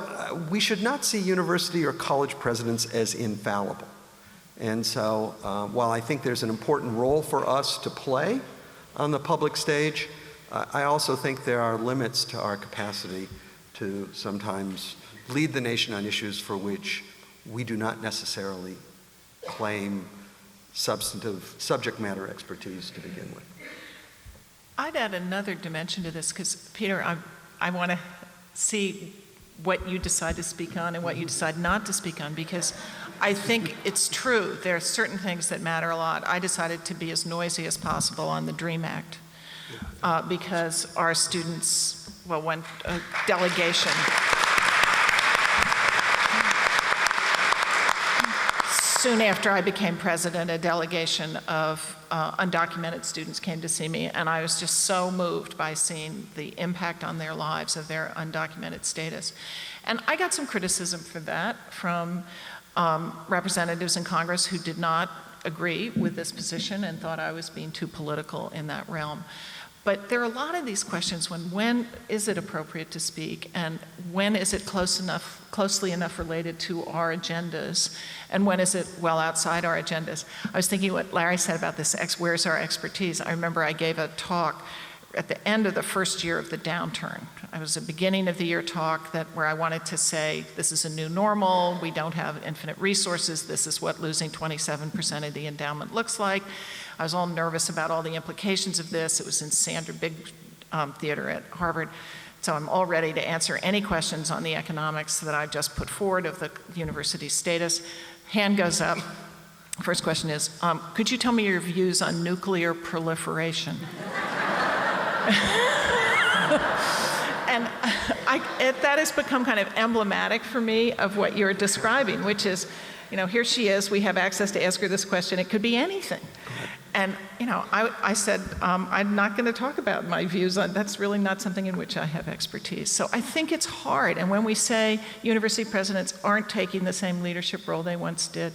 we should not see university or college presidents as infallible. And so while I think there's an important role for us to play on the public stage, I also think there are limits to our capacity to sometimes lead the nation on issues for which we do not necessarily claim substantive subject matter expertise to begin with. I'd add another dimension to this, because Peter, I want to see what you decide to speak on and what you decide not to speak on, because I think it's true. There are certain things that matter a lot. I decided to be as noisy as possible on the DREAM Act because our students, when a delegation, soon after I became president, a delegation of undocumented students came to see me, and I was just so moved by seeing the impact on their lives of their undocumented status. And I got some criticism for that from representatives in Congress who did not agree with this position and thought I was being too political in that realm. But there are a lot of these questions when is it appropriate to speak, and when is it closely enough related to our agendas, and when is it well outside our agendas? I was thinking what Larry said about this, where's our expertise? I remember I gave a talk at the end of the first year of the downturn. It was a beginning of the year talk where I wanted to say, this is a new normal, we don't have infinite resources, this is what losing 27% of the endowment looks like. I was all nervous about all the implications of this. It was in Sandra Big Theater at Harvard. So I'm all ready to answer any questions on the economics that I've just put forward of the university status. Hand goes up. First question is, could you tell me your views on nuclear proliferation? And that has become kind of emblematic for me of what you're describing, which is, here she is, we have access to ask her this question, it could be anything. And, I said, I'm not going to talk about my views on, that's really not something in which I have expertise. So I think it's hard. And when we say university presidents aren't taking the same leadership role they once did,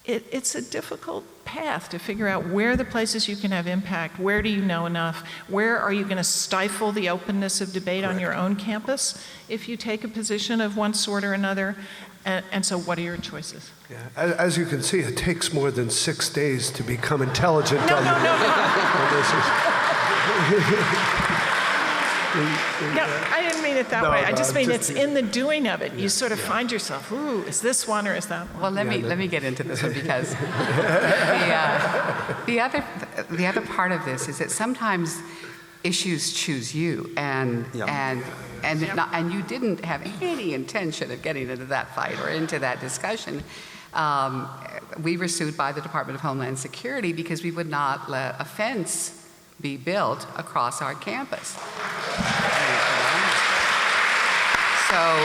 it's a difficult path to figure out where the places you can have impact, where do you know enough, where are you going to stifle the openness of debate on your own campus if you take a position of one sort or another, and so what are your choices? Yeah. As you can see, it takes more than 6 days to become intelligent No. No, I didn't mean it that way. I just mean it's in the doing of it. You sort of find yourself, ooh, is this one or is that one? Well, let me get into this one because the other part of this is that sometimes issues choose you, and you didn't have any intention of getting into that fight or into that discussion. We were sued by the Department of Homeland Security because we would not let a fence be built across our campus. So,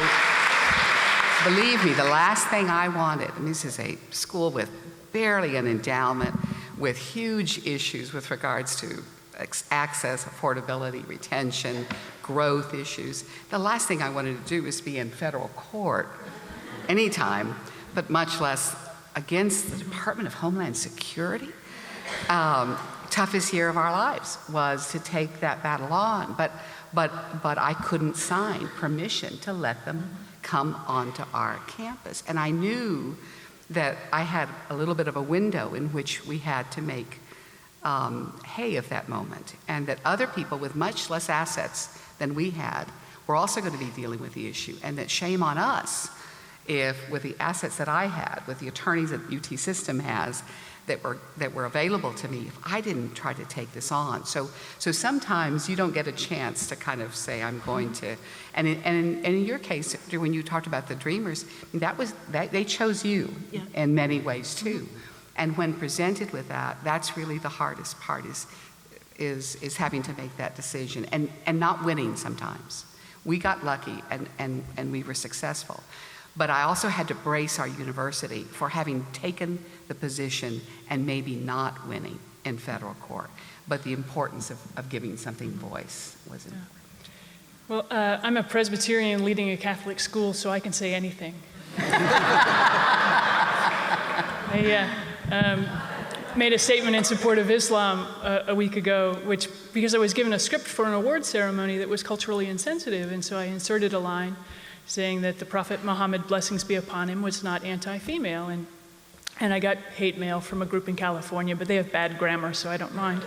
believe me, the last thing I wanted, and this is a school with barely an endowment, with huge issues with regards to access, affordability, retention, growth issues. The last thing I wanted to do was be in federal court anytime, but much less against the Department of Homeland Security. Toughest year of our lives was to take that battle on, but I couldn't sign permission to let them come onto our campus. And I knew that I had a little bit of a window in which we had to make hay of that moment, and that other people with much less assets than we had were also going to be dealing with the issue, and that shame on us if, with the assets that I had, with the attorneys that the UT system has, that were available to me, if I didn't try to take this on. So sometimes you don't get a chance to kind of say, I'm going to, and in your case, when you talked about the Dreamers, they chose you in many ways too. And when presented with that, that's really the hardest part is having to make that decision and not winning sometimes. We got lucky and we were successful. But I also had to brace our university for having taken the position and maybe not winning in federal court. But the importance of giving something voice was important. Well, I'm a Presbyterian leading a Catholic school, so I can say anything. I made a statement in support of Islam a week ago, because I was given a script for an award ceremony that was culturally insensitive, and so I inserted a line saying that the Prophet Muhammad, blessings be upon him, was not anti-female. And I got hate mail from a group in California, but they have bad grammar, so I don't mind.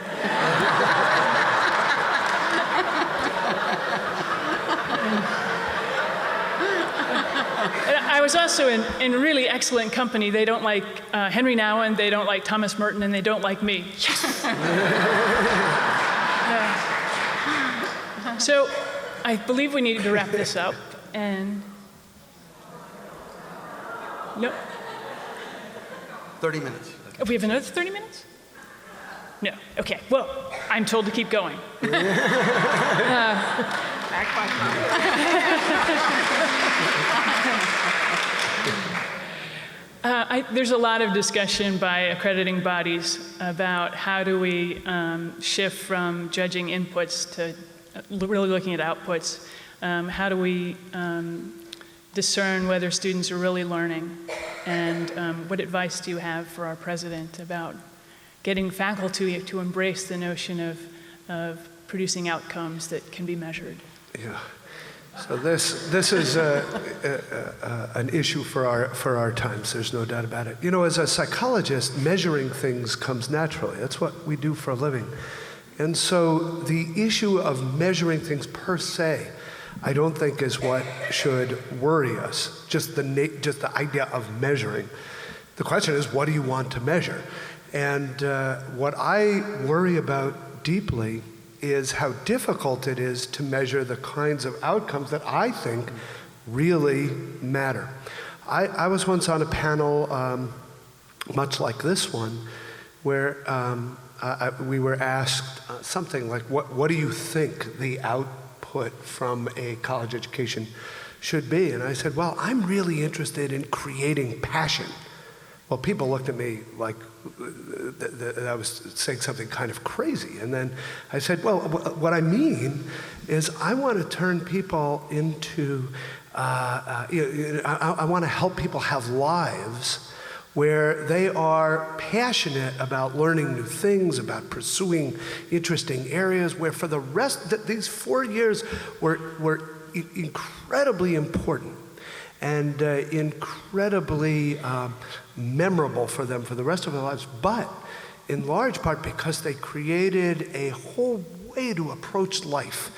I was also in really excellent company. They don't like Henry Nouwen, they don't like Thomas Merton, and they don't like me. Yes! So I believe we need to wrap this up. And no. 30 minutes. We have another 30 minutes? No. Okay. Well, I'm told to keep going. There's a lot of discussion by accrediting bodies about how do we shift from judging inputs to really looking at outputs. How do we discern whether students are really learning? And what advice do you have for our president about getting faculty to embrace the notion of producing outcomes that can be measured? Yeah. So this is an issue for our times. There's no doubt about it. You know, as a psychologist, measuring things comes naturally. That's what we do for a living. And so the issue of measuring things per se, I don't think is what should worry us. Just the idea of measuring. The question is, what do you want to measure? And what I worry about deeply is how difficult it is to measure the kinds of outcomes that I think really matter. I was once on a panel, much like this one, where we were asked something like, what do you think the output from a college education should be? And I said, well, I'm really interested in creating passion. Well, people looked at me like I was saying something kind of crazy. And then I said, well, what I mean is I want to turn people into, I want to help people have lives where they are passionate about learning new things, about pursuing interesting areas, where for the rest, these 4 years were incredibly important and incredibly memorable for them for the rest of their lives, but in large part because they created a whole way to approach life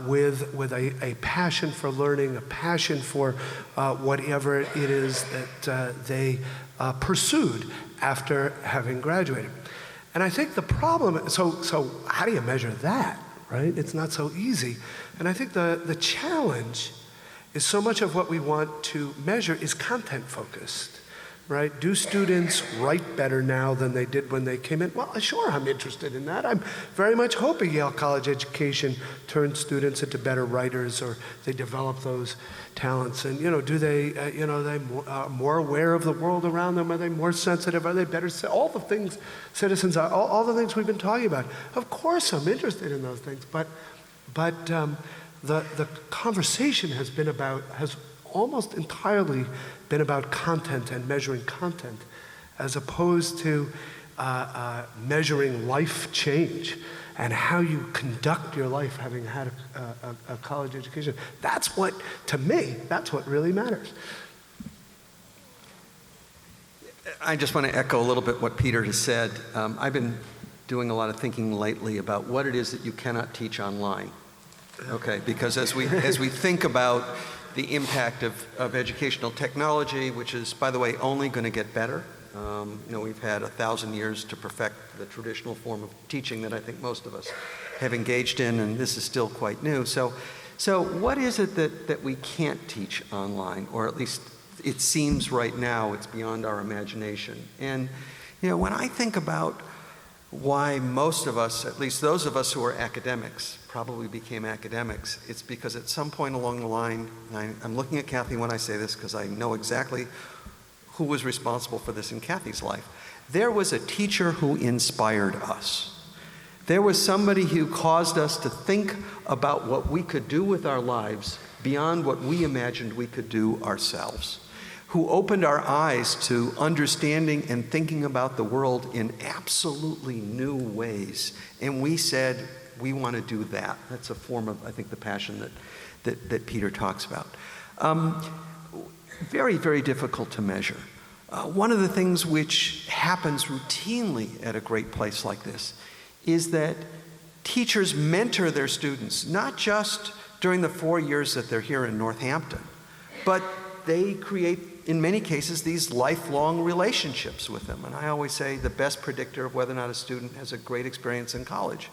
with a passion for learning, a passion for whatever it is that they pursued after having graduated. And I think the problem, so how do you measure that, right? It's not so easy. And I think the challenge is so much of what we want to measure is content focused, right? Do students write better now than they did when they came in? Well, sure, I'm interested in that. I'm very much hoping Yale College education turns students into better writers, or they develop those talents. And, do they, they more aware of the world around them? Are they more sensitive? Are they better? All the things citizens are, all the things we've been talking about. Of course, I'm interested in those things, but the conversation has almost entirely been about content and measuring content, as opposed to measuring life change and how you conduct your life having had a college education. That's what, to me, that's what really matters. I just want to echo a little bit what Peter has said. I've been doing a lot of thinking lately about what it is that you cannot teach online. Okay, because as we think about the impact of educational technology, which is, by the way, only going to get better. We've had 1,000 years to perfect the traditional form of teaching that I think most of us have engaged in, and this is still quite new. So what is it that we can't teach online, or at least it seems right now it's beyond our imagination? And when I think about why most of us, at least those of us who are academics, probably became academics, it's because at some point along the line, and I'm looking at Kathy when I say this because I know exactly who was responsible for this in Kathy's life. There was a teacher who inspired us. There was somebody who caused us to think about what we could do with our lives beyond what we imagined we could do ourselves, who opened our eyes to understanding and thinking about the world in absolutely new ways. And we said, we want to do that. That's a form of, I think, the passion that Peter talks about. Very, very difficult to measure. One of the things which happens routinely at a great place like this is that teachers mentor their students, not just during the 4 years that they're here in Northampton, but they create, in many cases, these lifelong relationships with them. And I always say the best predictor of whether or not a student has a great experience in college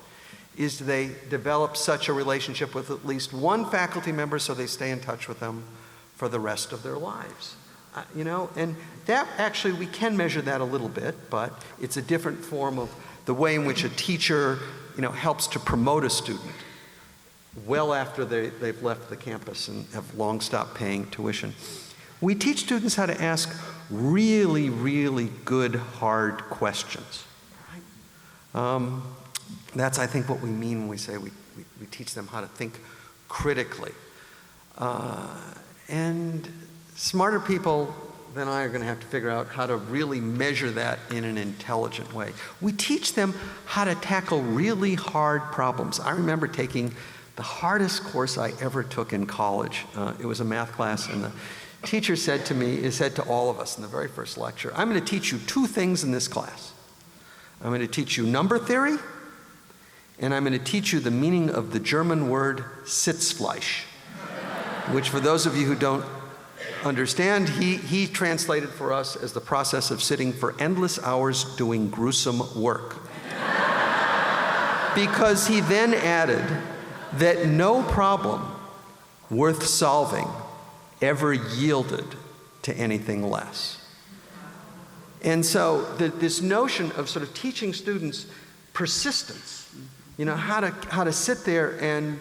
is they develop such a relationship with at least one faculty member so they stay in touch with them for the rest of their lives. And that actually, we can measure that a little bit, but it's a different form of the way in which a teacher, helps to promote a student well after they've left the campus and have long stopped paying tuition. We teach students how to ask really, really good, hard questions. Right? That's, I think, what we mean when we say we teach them how to think critically. And smarter people than I are going to have to figure out how to really measure that in an intelligent way. We teach them how to tackle really hard problems. I remember taking the hardest course I ever took in college. It was a math class, and the teacher said to all of us in the very first lecture, I'm going to teach you two things in this class. I'm going to teach you number theory, and I'm going to teach you the meaning of the German word Sitzfleisch, which for those of you who don't understand, he translated for us as the process of sitting for endless hours doing gruesome work. Because he then added that no problem worth solving ever yielded to anything less. And so this notion of sort of teaching students persistence, how to sit there and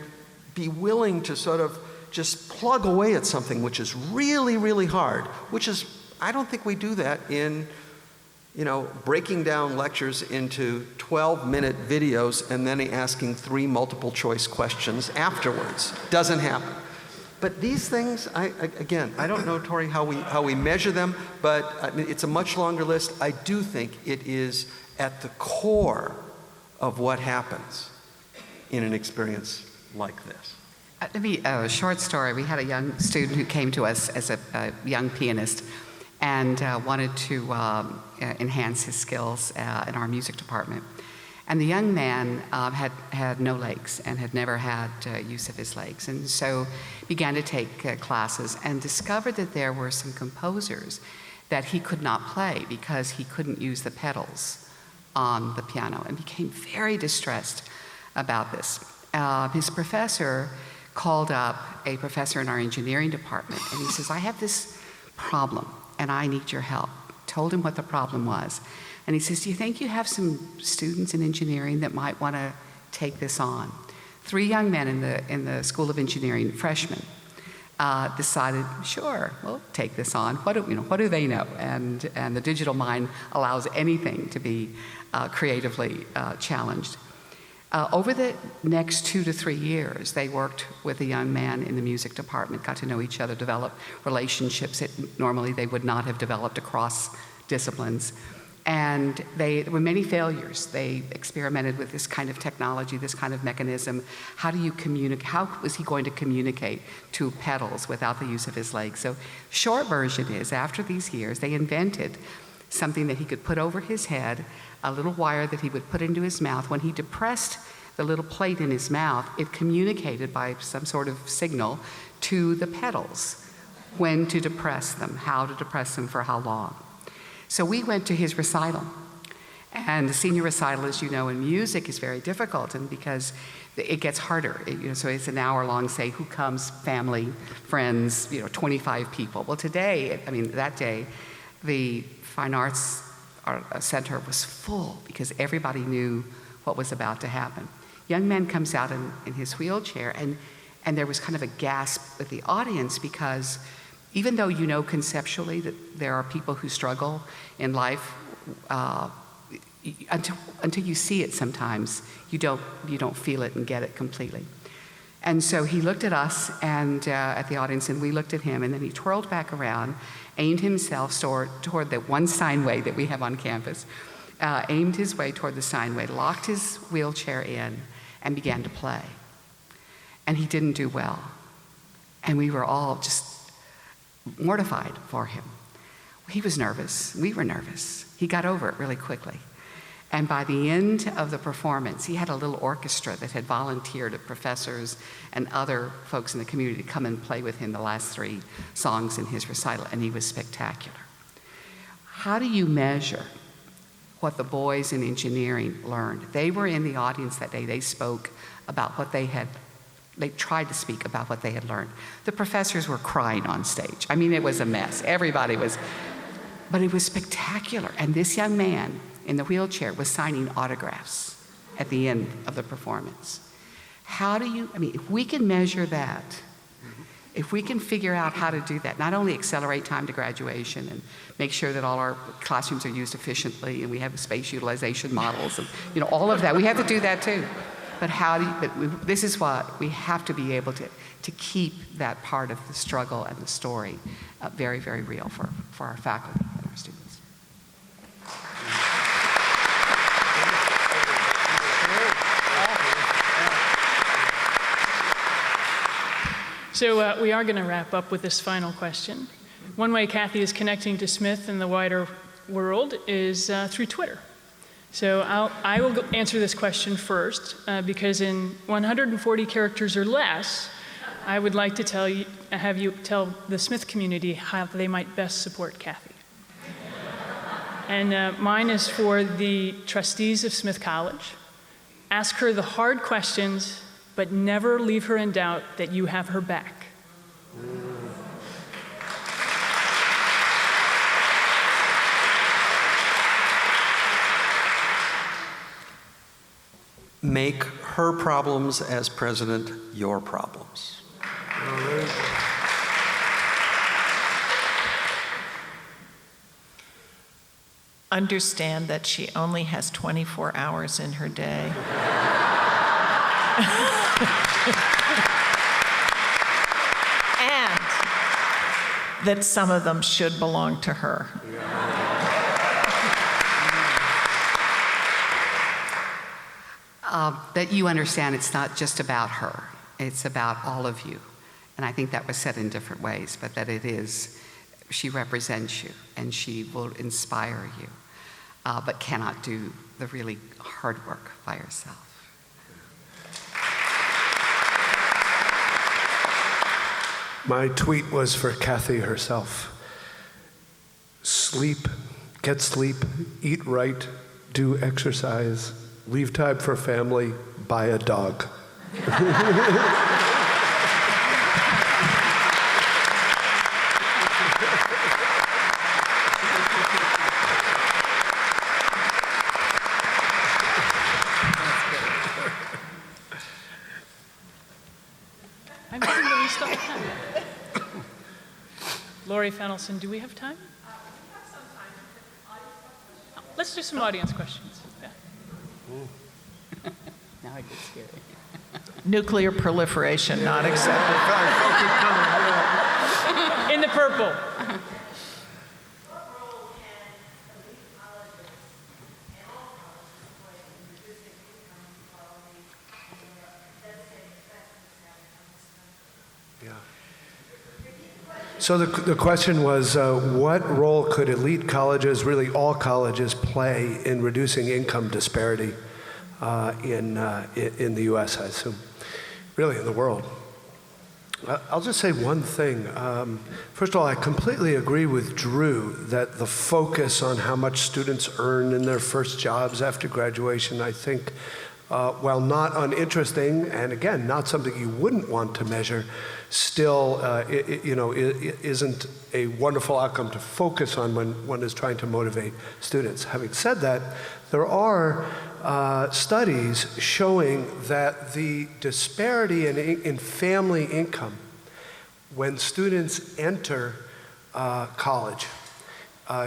be willing to sort of just plug away at something which is really, really hard, I don't think we do that in, breaking down lectures into 12-minute videos and then asking 3 multiple choice questions afterwards. Doesn't happen. But these things, I don't know, Tori, how we measure them, but it's a much longer list. I do think it is at the core of what happens in an experience like this. Let me a short story. We had a young student who came to us as a young pianist and wanted to enhance his skills in our music department. And the young man had no legs and had never had use of his legs, and so began to take classes and discovered that there were some composers that he could not play because he couldn't use the pedals on the piano, and became very distressed about this. His professor called up a professor in our engineering department, and he says, I have this problem and I need your help. Told him what the problem was. And he says, do you think you have some students in engineering that might want to take this on? 3 young men in the School of Engineering, freshmen, decided, sure, we'll take this on. What do they know? And the digital mind allows anything to be creatively challenged. Over the next 2 to 3 years, they worked with a young man in the music department, got to know each other, developed relationships that normally they would not have developed across disciplines. And there were many failures. They experimented with this kind of technology, this kind of mechanism. How do you communicate? How was he going to communicate to pedals without the use of his legs? So short version is, after these years, they invented something that he could put over his head, a little wire that he would put into his mouth. When he depressed the little plate in his mouth, it communicated by some sort of signal to the pedals when to depress them, how to depress them, for how long. So we went to his recital. And the senior recital, as you know, in music is very difficult, and because it gets harder. So it's an hour-long, say, who comes, family, friends, 25 people. Well, that day, the Fine Arts Center was full because everybody knew what was about to happen. Young man comes out in his wheelchair, and there was kind of a gasp with the audience, because even though conceptually that there are people who struggle in life, until you see it sometimes, you don't feel it and get it completely. And so he looked at us and at the audience, and we looked at him, and then he twirled back around, aimed himself toward the one Steinway that we have on campus, aimed his way toward the Steinway, locked his wheelchair in, and began to play. And he didn't do well. And we were all just mortified for him. He was nervous. We were nervous. He got over it really quickly. And by the end of the performance, he had a little orchestra that had volunteered, professors and other folks in the community, to come and play with him the last 3 songs in his recital, and he was spectacular. How do you measure what the boys in engineering learned? They were in the audience that day. They spoke about what they tried to speak about what they had learned. The professors were crying on stage. It was a mess. Everybody was, but it was spectacular. And this young man in the wheelchair was signing autographs at the end of the performance. If we can measure that, if we can figure out how to do that, not only accelerate time to graduation and make sure that all our classrooms are used efficiently and we have space utilization models and all of that, we have to do that too. But this is what we have to be able to keep that part of the struggle and the story very, very real for our faculty and our students. So we are going to wrap up with this final question. One way Kathy is connecting to Smith and the wider world is through Twitter. So I will answer this question first because in 140 characters or less, I would like to have you tell the Smith community how they might best support Kathy. And mine is for the trustees of Smith College. Ask her the hard questions, but never leave her in doubt that you have her back. Make her problems as president your problems. Understand that she only has 24 hours in her day. And that some of them should belong to her. That you understand it's not just about her, it's about all of you. And I think that was said in different ways, but that she represents you and she will inspire you, but cannot do the really hard work by herself. My tweet was for Kathy herself. Sleep, get sleep, eat right, do exercise, leave time for family, buy a dog. I'm thinking that we still have time. Lori Fennelson, do we have time? Oh, let's do some audience questions. Yeah. Now it gets scary. Nuclear proliferation not accepted. In the purple. So the question was, what role could elite colleges, really all colleges, play in reducing income disparity in the U.S., I assume, really in the world? I'll just say one thing. First of all, I completely agree with Drew that the focus on how much students earn in their first jobs after graduation, I think, while not uninteresting, and again, not something you wouldn't want to measure, still, isn't a wonderful outcome to focus on when one is trying to motivate students. Having said that, there are studies showing that the disparity in family income when students enter college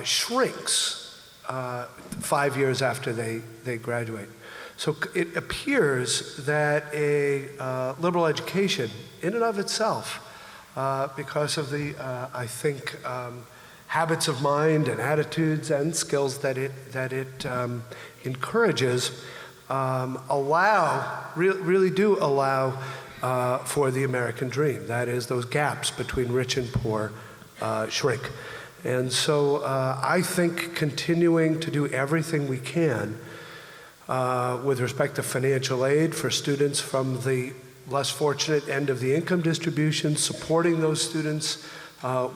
shrinks 5 years after they graduate. So it appears that a liberal education, in and of itself, because of the, I think, habits of mind and attitudes and skills that it encourages, really do allow for the American dream. That is, those gaps between rich and poor shrink. And so I think continuing to do everything we can with respect to financial aid for students from the less fortunate end of the income distribution, supporting those students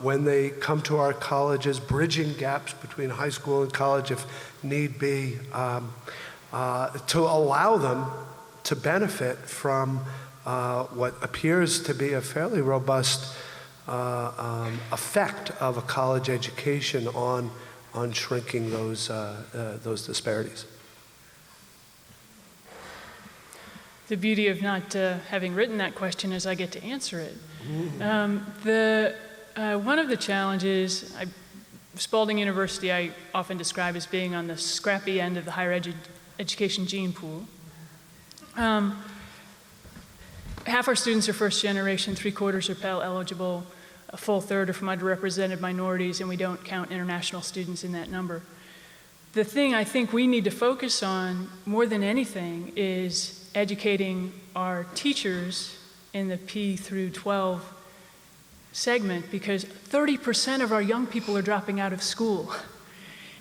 when they come to our colleges, bridging gaps between high school and college if need be, to allow them to benefit from what appears to be a fairly robust effect of a college education on shrinking those disparities. The beauty of not having written that question is I get to answer it. One of the challenges, Spalding University I often describe as being on the scrappy end of the higher education gene pool. half our students are first generation, 3/4 are Pell eligible, a full third are from underrepresented minorities, and we don't count international students in that number. The thing I think we need to focus on more than anything is educating our teachers in the P through 12 segment, because 30% of our young people are dropping out of school.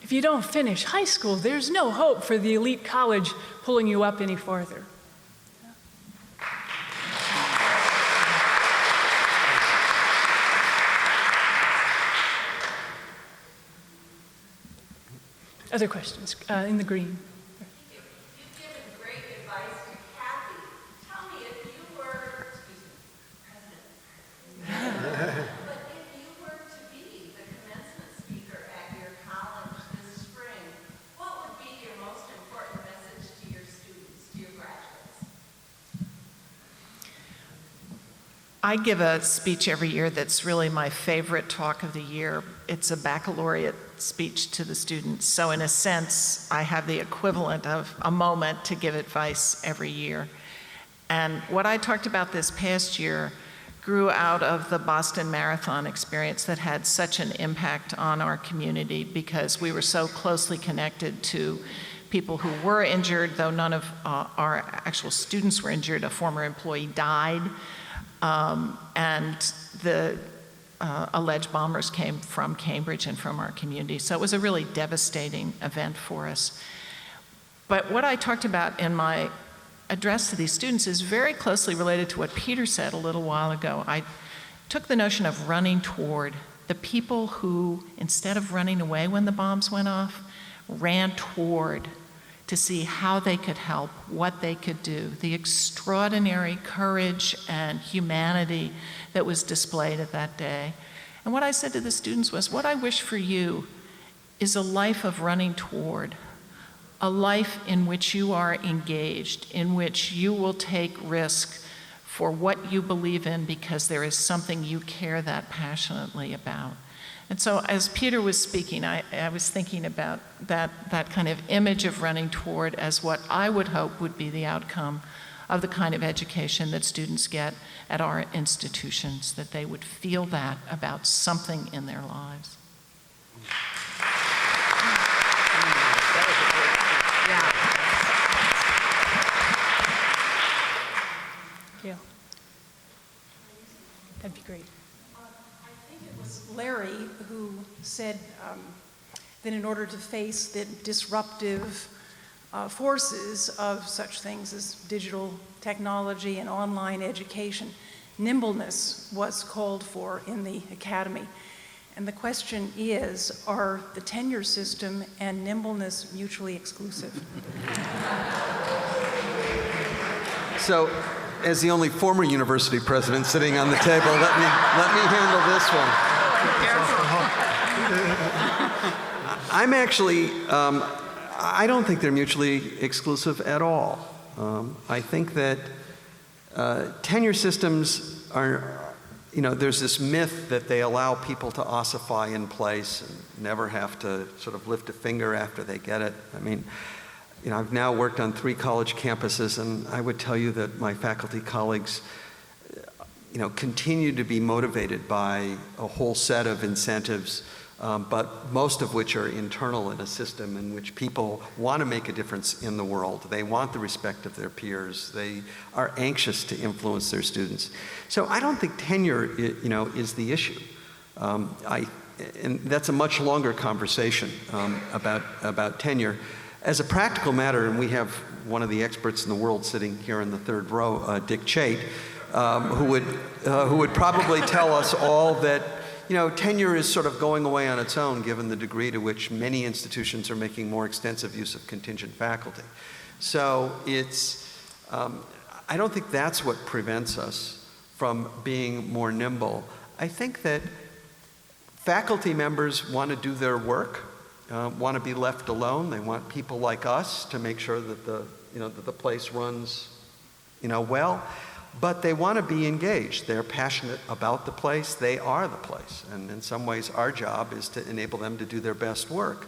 If you don't finish high school, there's no hope for the elite college pulling you up any farther. Other questions? In the green. You've given great advice to Kathy. Tell me, if you were, President, but if you were to be the commencement speaker at your college this spring, what would be your most important message to your students, to your graduates? I give a speech every year that's really my favorite talk of the year. It's a baccalaureate speech to the students. So in a sense, I have the equivalent of a moment to give advice every year. And what I talked about this past year grew out of the Boston Marathon experience that had such an impact on our community, because we were so closely connected to people who were injured, though none of our actual students were injured. A former employee died. And the alleged bombers came from Cambridge and from our community. So it was a really devastating event for us. But what I talked about in my address to these students is very closely related to what Peter said a little while ago. I took the notion of running toward the people who, instead of running away when the bombs went off, ran toward to see how they could help, what they could do, the extraordinary courage and humanity that was displayed at that day. And what I said to the students was, what I wish for you is a life of running toward, a life in which you are engaged, in which you will take risk for what you believe in because there is something you care that passionately about. And so as Peter was speaking, I was thinking about that kind of image of running toward as what I would hope would be the outcome of the kind of education that students get at our institutions, that they would feel that about something in their lives. Yeah. That'd be great. Larry, who said that in order to face the disruptive forces of such things as digital technology and online education, nimbleness was called for in the academy. And the question is, are the tenure system and nimbleness mutually exclusive? So, as the only former university president sitting on the table, let me handle this one. I'm actually, I don't think they're mutually exclusive at all. I think that tenure systems are, there's this myth that they allow people to ossify in place and never have to sort of lift a finger after they get it. I mean, I've now worked on 3 college campuses, and I would tell you that my faculty colleagues continue to be motivated by a whole set of incentives, but most of which are internal in a system in which people want to make a difference in the world. They want the respect of their peers. They are anxious to influence their students. So I don't think tenure, is the issue. And that's a much longer conversation about tenure. As a practical matter, and we have one of the experts in the world sitting here in the third row, Dick Chait, who would probably tell us all that tenure is sort of going away on its own, given the degree to which many institutions are making more extensive use of contingent faculty. So I don't think that's what prevents us from being more nimble. I think that faculty members want to do their work, want to be left alone. They want people like us to make sure that the place runs, well. But they want to be engaged. They're passionate about the place. They are the place. And in some ways, our job is to enable them to do their best work.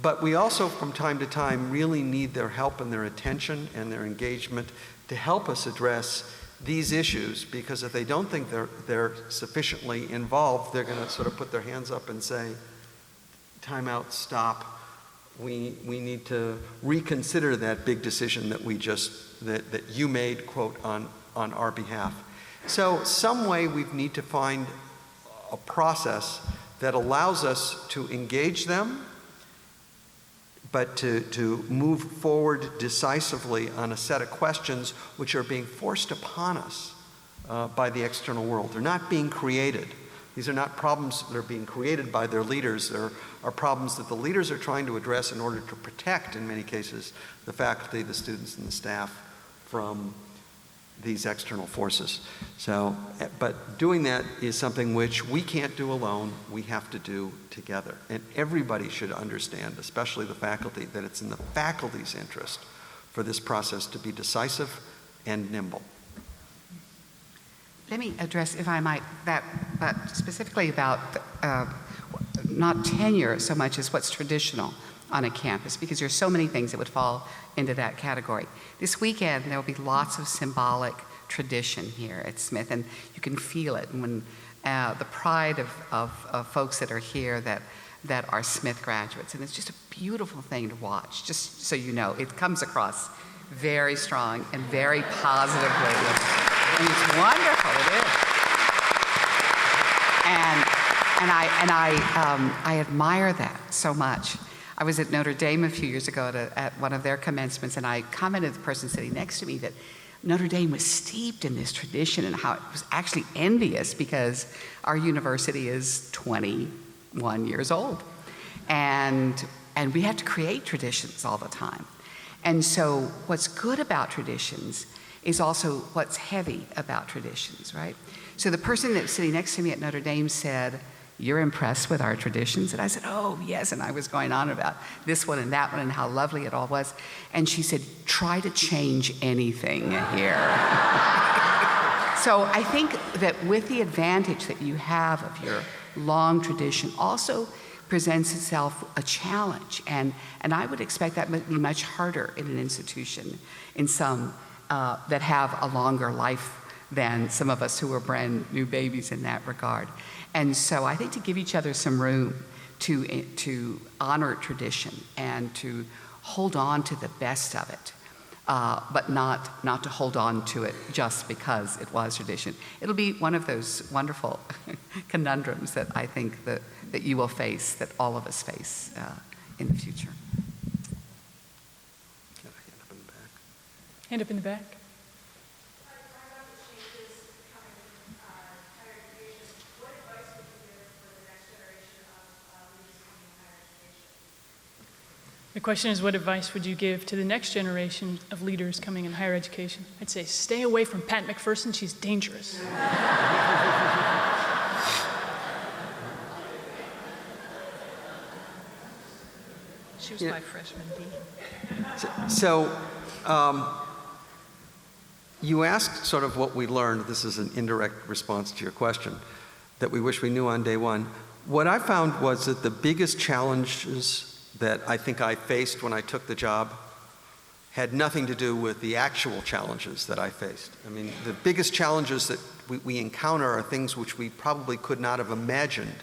But we also, from time to time, really need their help and their attention and their engagement to help us address these issues, because if they don't think they're sufficiently involved, they're going to sort of put their hands up and say, time out, stop. We need to reconsider that big decision that that you made, quote, on our behalf. So some way we need to find a process that allows us to engage them, but to move forward decisively on a set of questions which are being forced upon us by the external world. They're not being created. These are not problems that are being created by their leaders. They're are problems that the leaders are trying to address in order to protect, in many cases, the faculty, the students, and the staff from these external forces. So, but doing that is something which we can't do alone, we have to do together. And everybody should understand, especially the faculty, that it's in the faculty's interest for this process to be decisive and nimble. Let me address, if I might, that, but specifically about not tenure so much as what's traditional on a campus, because there's so many things that would fall into that category. This weekend, there will be lots of symbolic tradition here at Smith, and you can feel it when the pride of folks that are here that are Smith graduates, and it's just a beautiful thing to watch, just so you know. It comes across very strong and very positively, and it's wonderful, it is. And I admire that so much. I was at Notre Dame a few years ago at one of their commencements, and I commented to the person sitting next to me that Notre Dame was steeped in this tradition and how it was actually envious because our university is 21 years old. And we have to create traditions all the time. And so what's good about traditions is also what's heavy about traditions, right? So the person that was sitting next to me at Notre Dame said, "You're impressed with our traditions?" And I said, "Oh, yes." And I was going on about this one and that one and how lovely it all was. And she said, "Try to change anything here." So I think that with the advantage that you have of your long tradition also presents itself a challenge. And I would expect that would be much harder in an institution, in some that have a longer life than some of us who are brand new babies in that regard. And so I think to give each other some room to honor tradition and to hold on to the best of it, but not to hold on to it just because it was tradition. It'll be one of those wonderful conundrums that I think that you will face, that all of us face in the future. Hand up in the back. The question is, what advice would you give to the next generation of leaders coming in higher education? I'd say, stay away from Pat McPherson. She's dangerous. She was my freshman dean. So you asked sort of what we learned. This is an indirect response to your question that we wish we knew on day one. What I found was that the biggest challenges that I think I faced when I took the job had nothing to do with the actual challenges that I faced. I mean, the biggest challenges that we encounter are things which we probably could not have imagined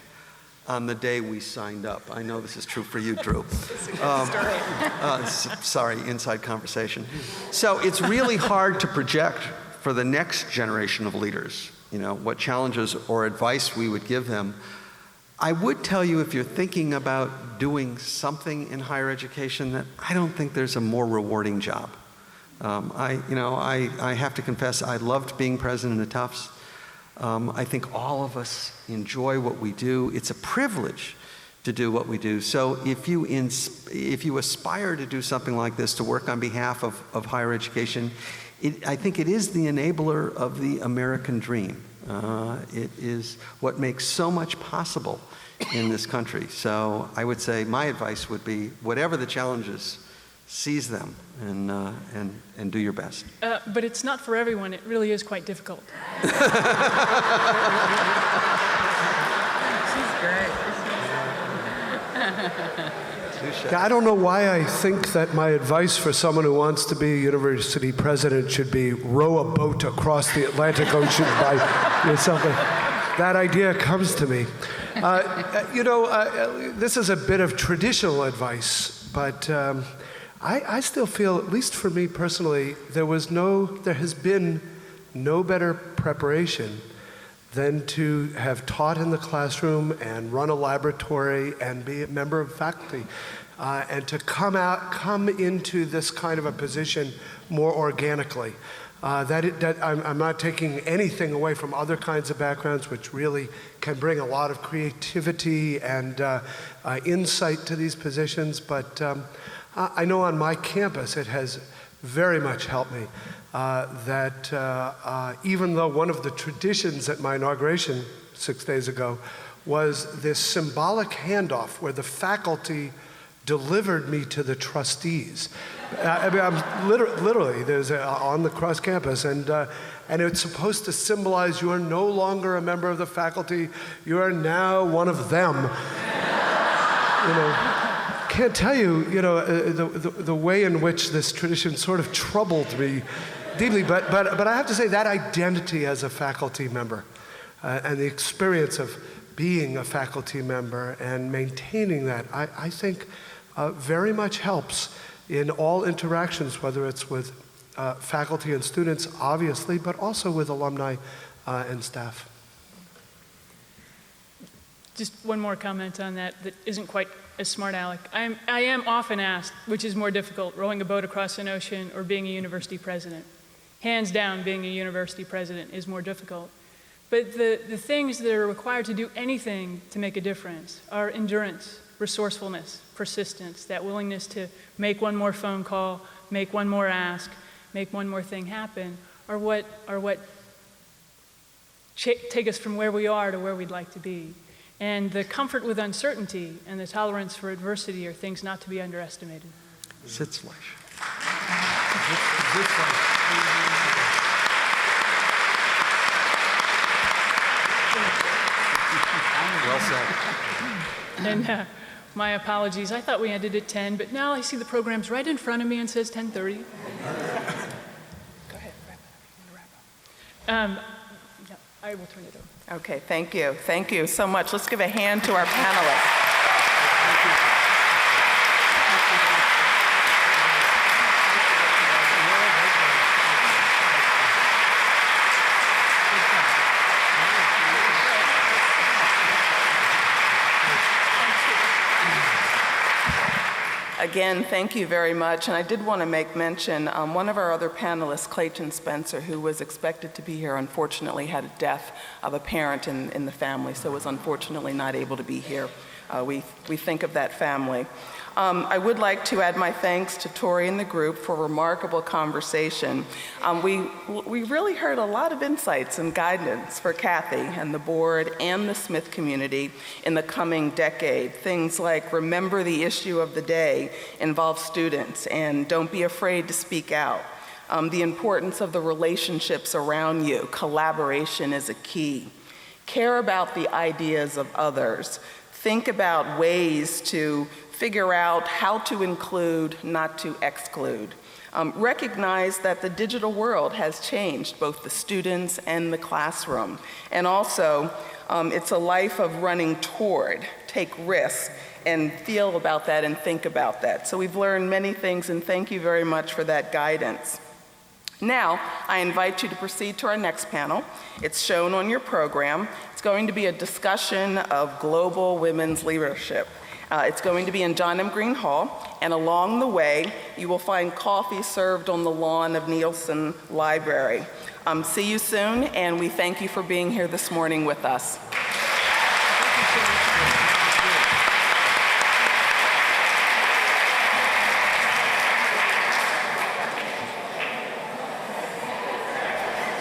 on the day we signed up. I know this is true for you, Drew. Sorry, inside conversation. So it's really hard to project for the next generation of leaders, what challenges or advice we would give them. I would tell you, if you're thinking about doing something in higher education, that I don't think there's a more rewarding job. I have to confess, I loved being president of Tufts. I think all of us enjoy what we do. It's a privilege to do what we do. So if you aspire to do something like this, to work on behalf of higher education, I think it is the enabler of the American dream. It is what makes so much possible in this country. So I would say my advice would be, whatever the challenges, seize them and do your best. But it's not for everyone. It really is quite difficult. She's great. Yeah, I don't know why I think that my advice for someone who wants to be a university president should be row a boat across the Atlantic Ocean by yourself. That idea comes to me. This is a bit of traditional advice, but I still feel, at least for me personally, there has been no better preparation than to have taught in the classroom and run a laboratory and be a member of faculty, and to come into this kind of a position more organically. I'm not taking anything away from other kinds of backgrounds, which really can bring a lot of creativity and insight to these positions, but I know on my campus it has very much helped me. Even though one of the traditions at my inauguration 6 days ago was this symbolic handoff where the faculty delivered me to the trustees. I'm literally, there's on the cross campus, and it's supposed to symbolize you are no longer a member of the faculty, you are now one of them. Can't tell you, the way in which this tradition sort of troubled me deeply, but I have to say that identity as a faculty member and the experience of being a faculty member and maintaining that, I think very much helps in all interactions, whether it's with faculty and students, obviously, but also with alumni and staff. Just one more comment on that isn't quite as smart, Alec. I am often asked, which is more difficult, rowing a boat across an ocean or being a university president? Hands down, being a university president is more difficult. But the things that are required to do anything to make a difference are endurance, resourcefulness, persistence, that willingness to make one more phone call, make one more ask, make one more thing happen, are what take us from where we are to where we'd like to be. And the comfort with uncertainty and the tolerance for adversity are things not to be underestimated. Sitzfleisch. Well said. And my apologies. I thought we ended at 10, but now I see the program's right in front of me and says 10:30. Go ahead, wrap up. Yeah, I will turn it over. Okay, thank you. Thank you so much. Let's give a hand to our panelists. Again, thank you very much. And I did want to make mention, one of our other panelists, Clayton Spencer, who was expected to be here, unfortunately had a death of a parent in the family, so was unfortunately not able to be here. We think of that family. I would like to add my thanks to Tori and the group for a remarkable conversation. We really heard a lot of insights and guidance for Kathy and the board and the Smith community in the coming decade. Things like remember the issue of the day, involve students, and don't be afraid to speak out. The importance of the relationships around you, collaboration is a key. Care about the ideas of others. Think about ways to figure out how to include, not to exclude. Recognize that the digital world has changed both the students and the classroom. And also, it's a life of running toward, take risks, and feel about that and think about that. So we've learned many things, and thank you very much for that guidance. Now, I invite you to proceed to our next panel. It's shown on your program. It's going to be a discussion of global women's leadership. It's going to be in John M. Green Hall, and along the way, you will find coffee served on the lawn of Nielsen Library. See you soon, and we thank you for being here this morning with us.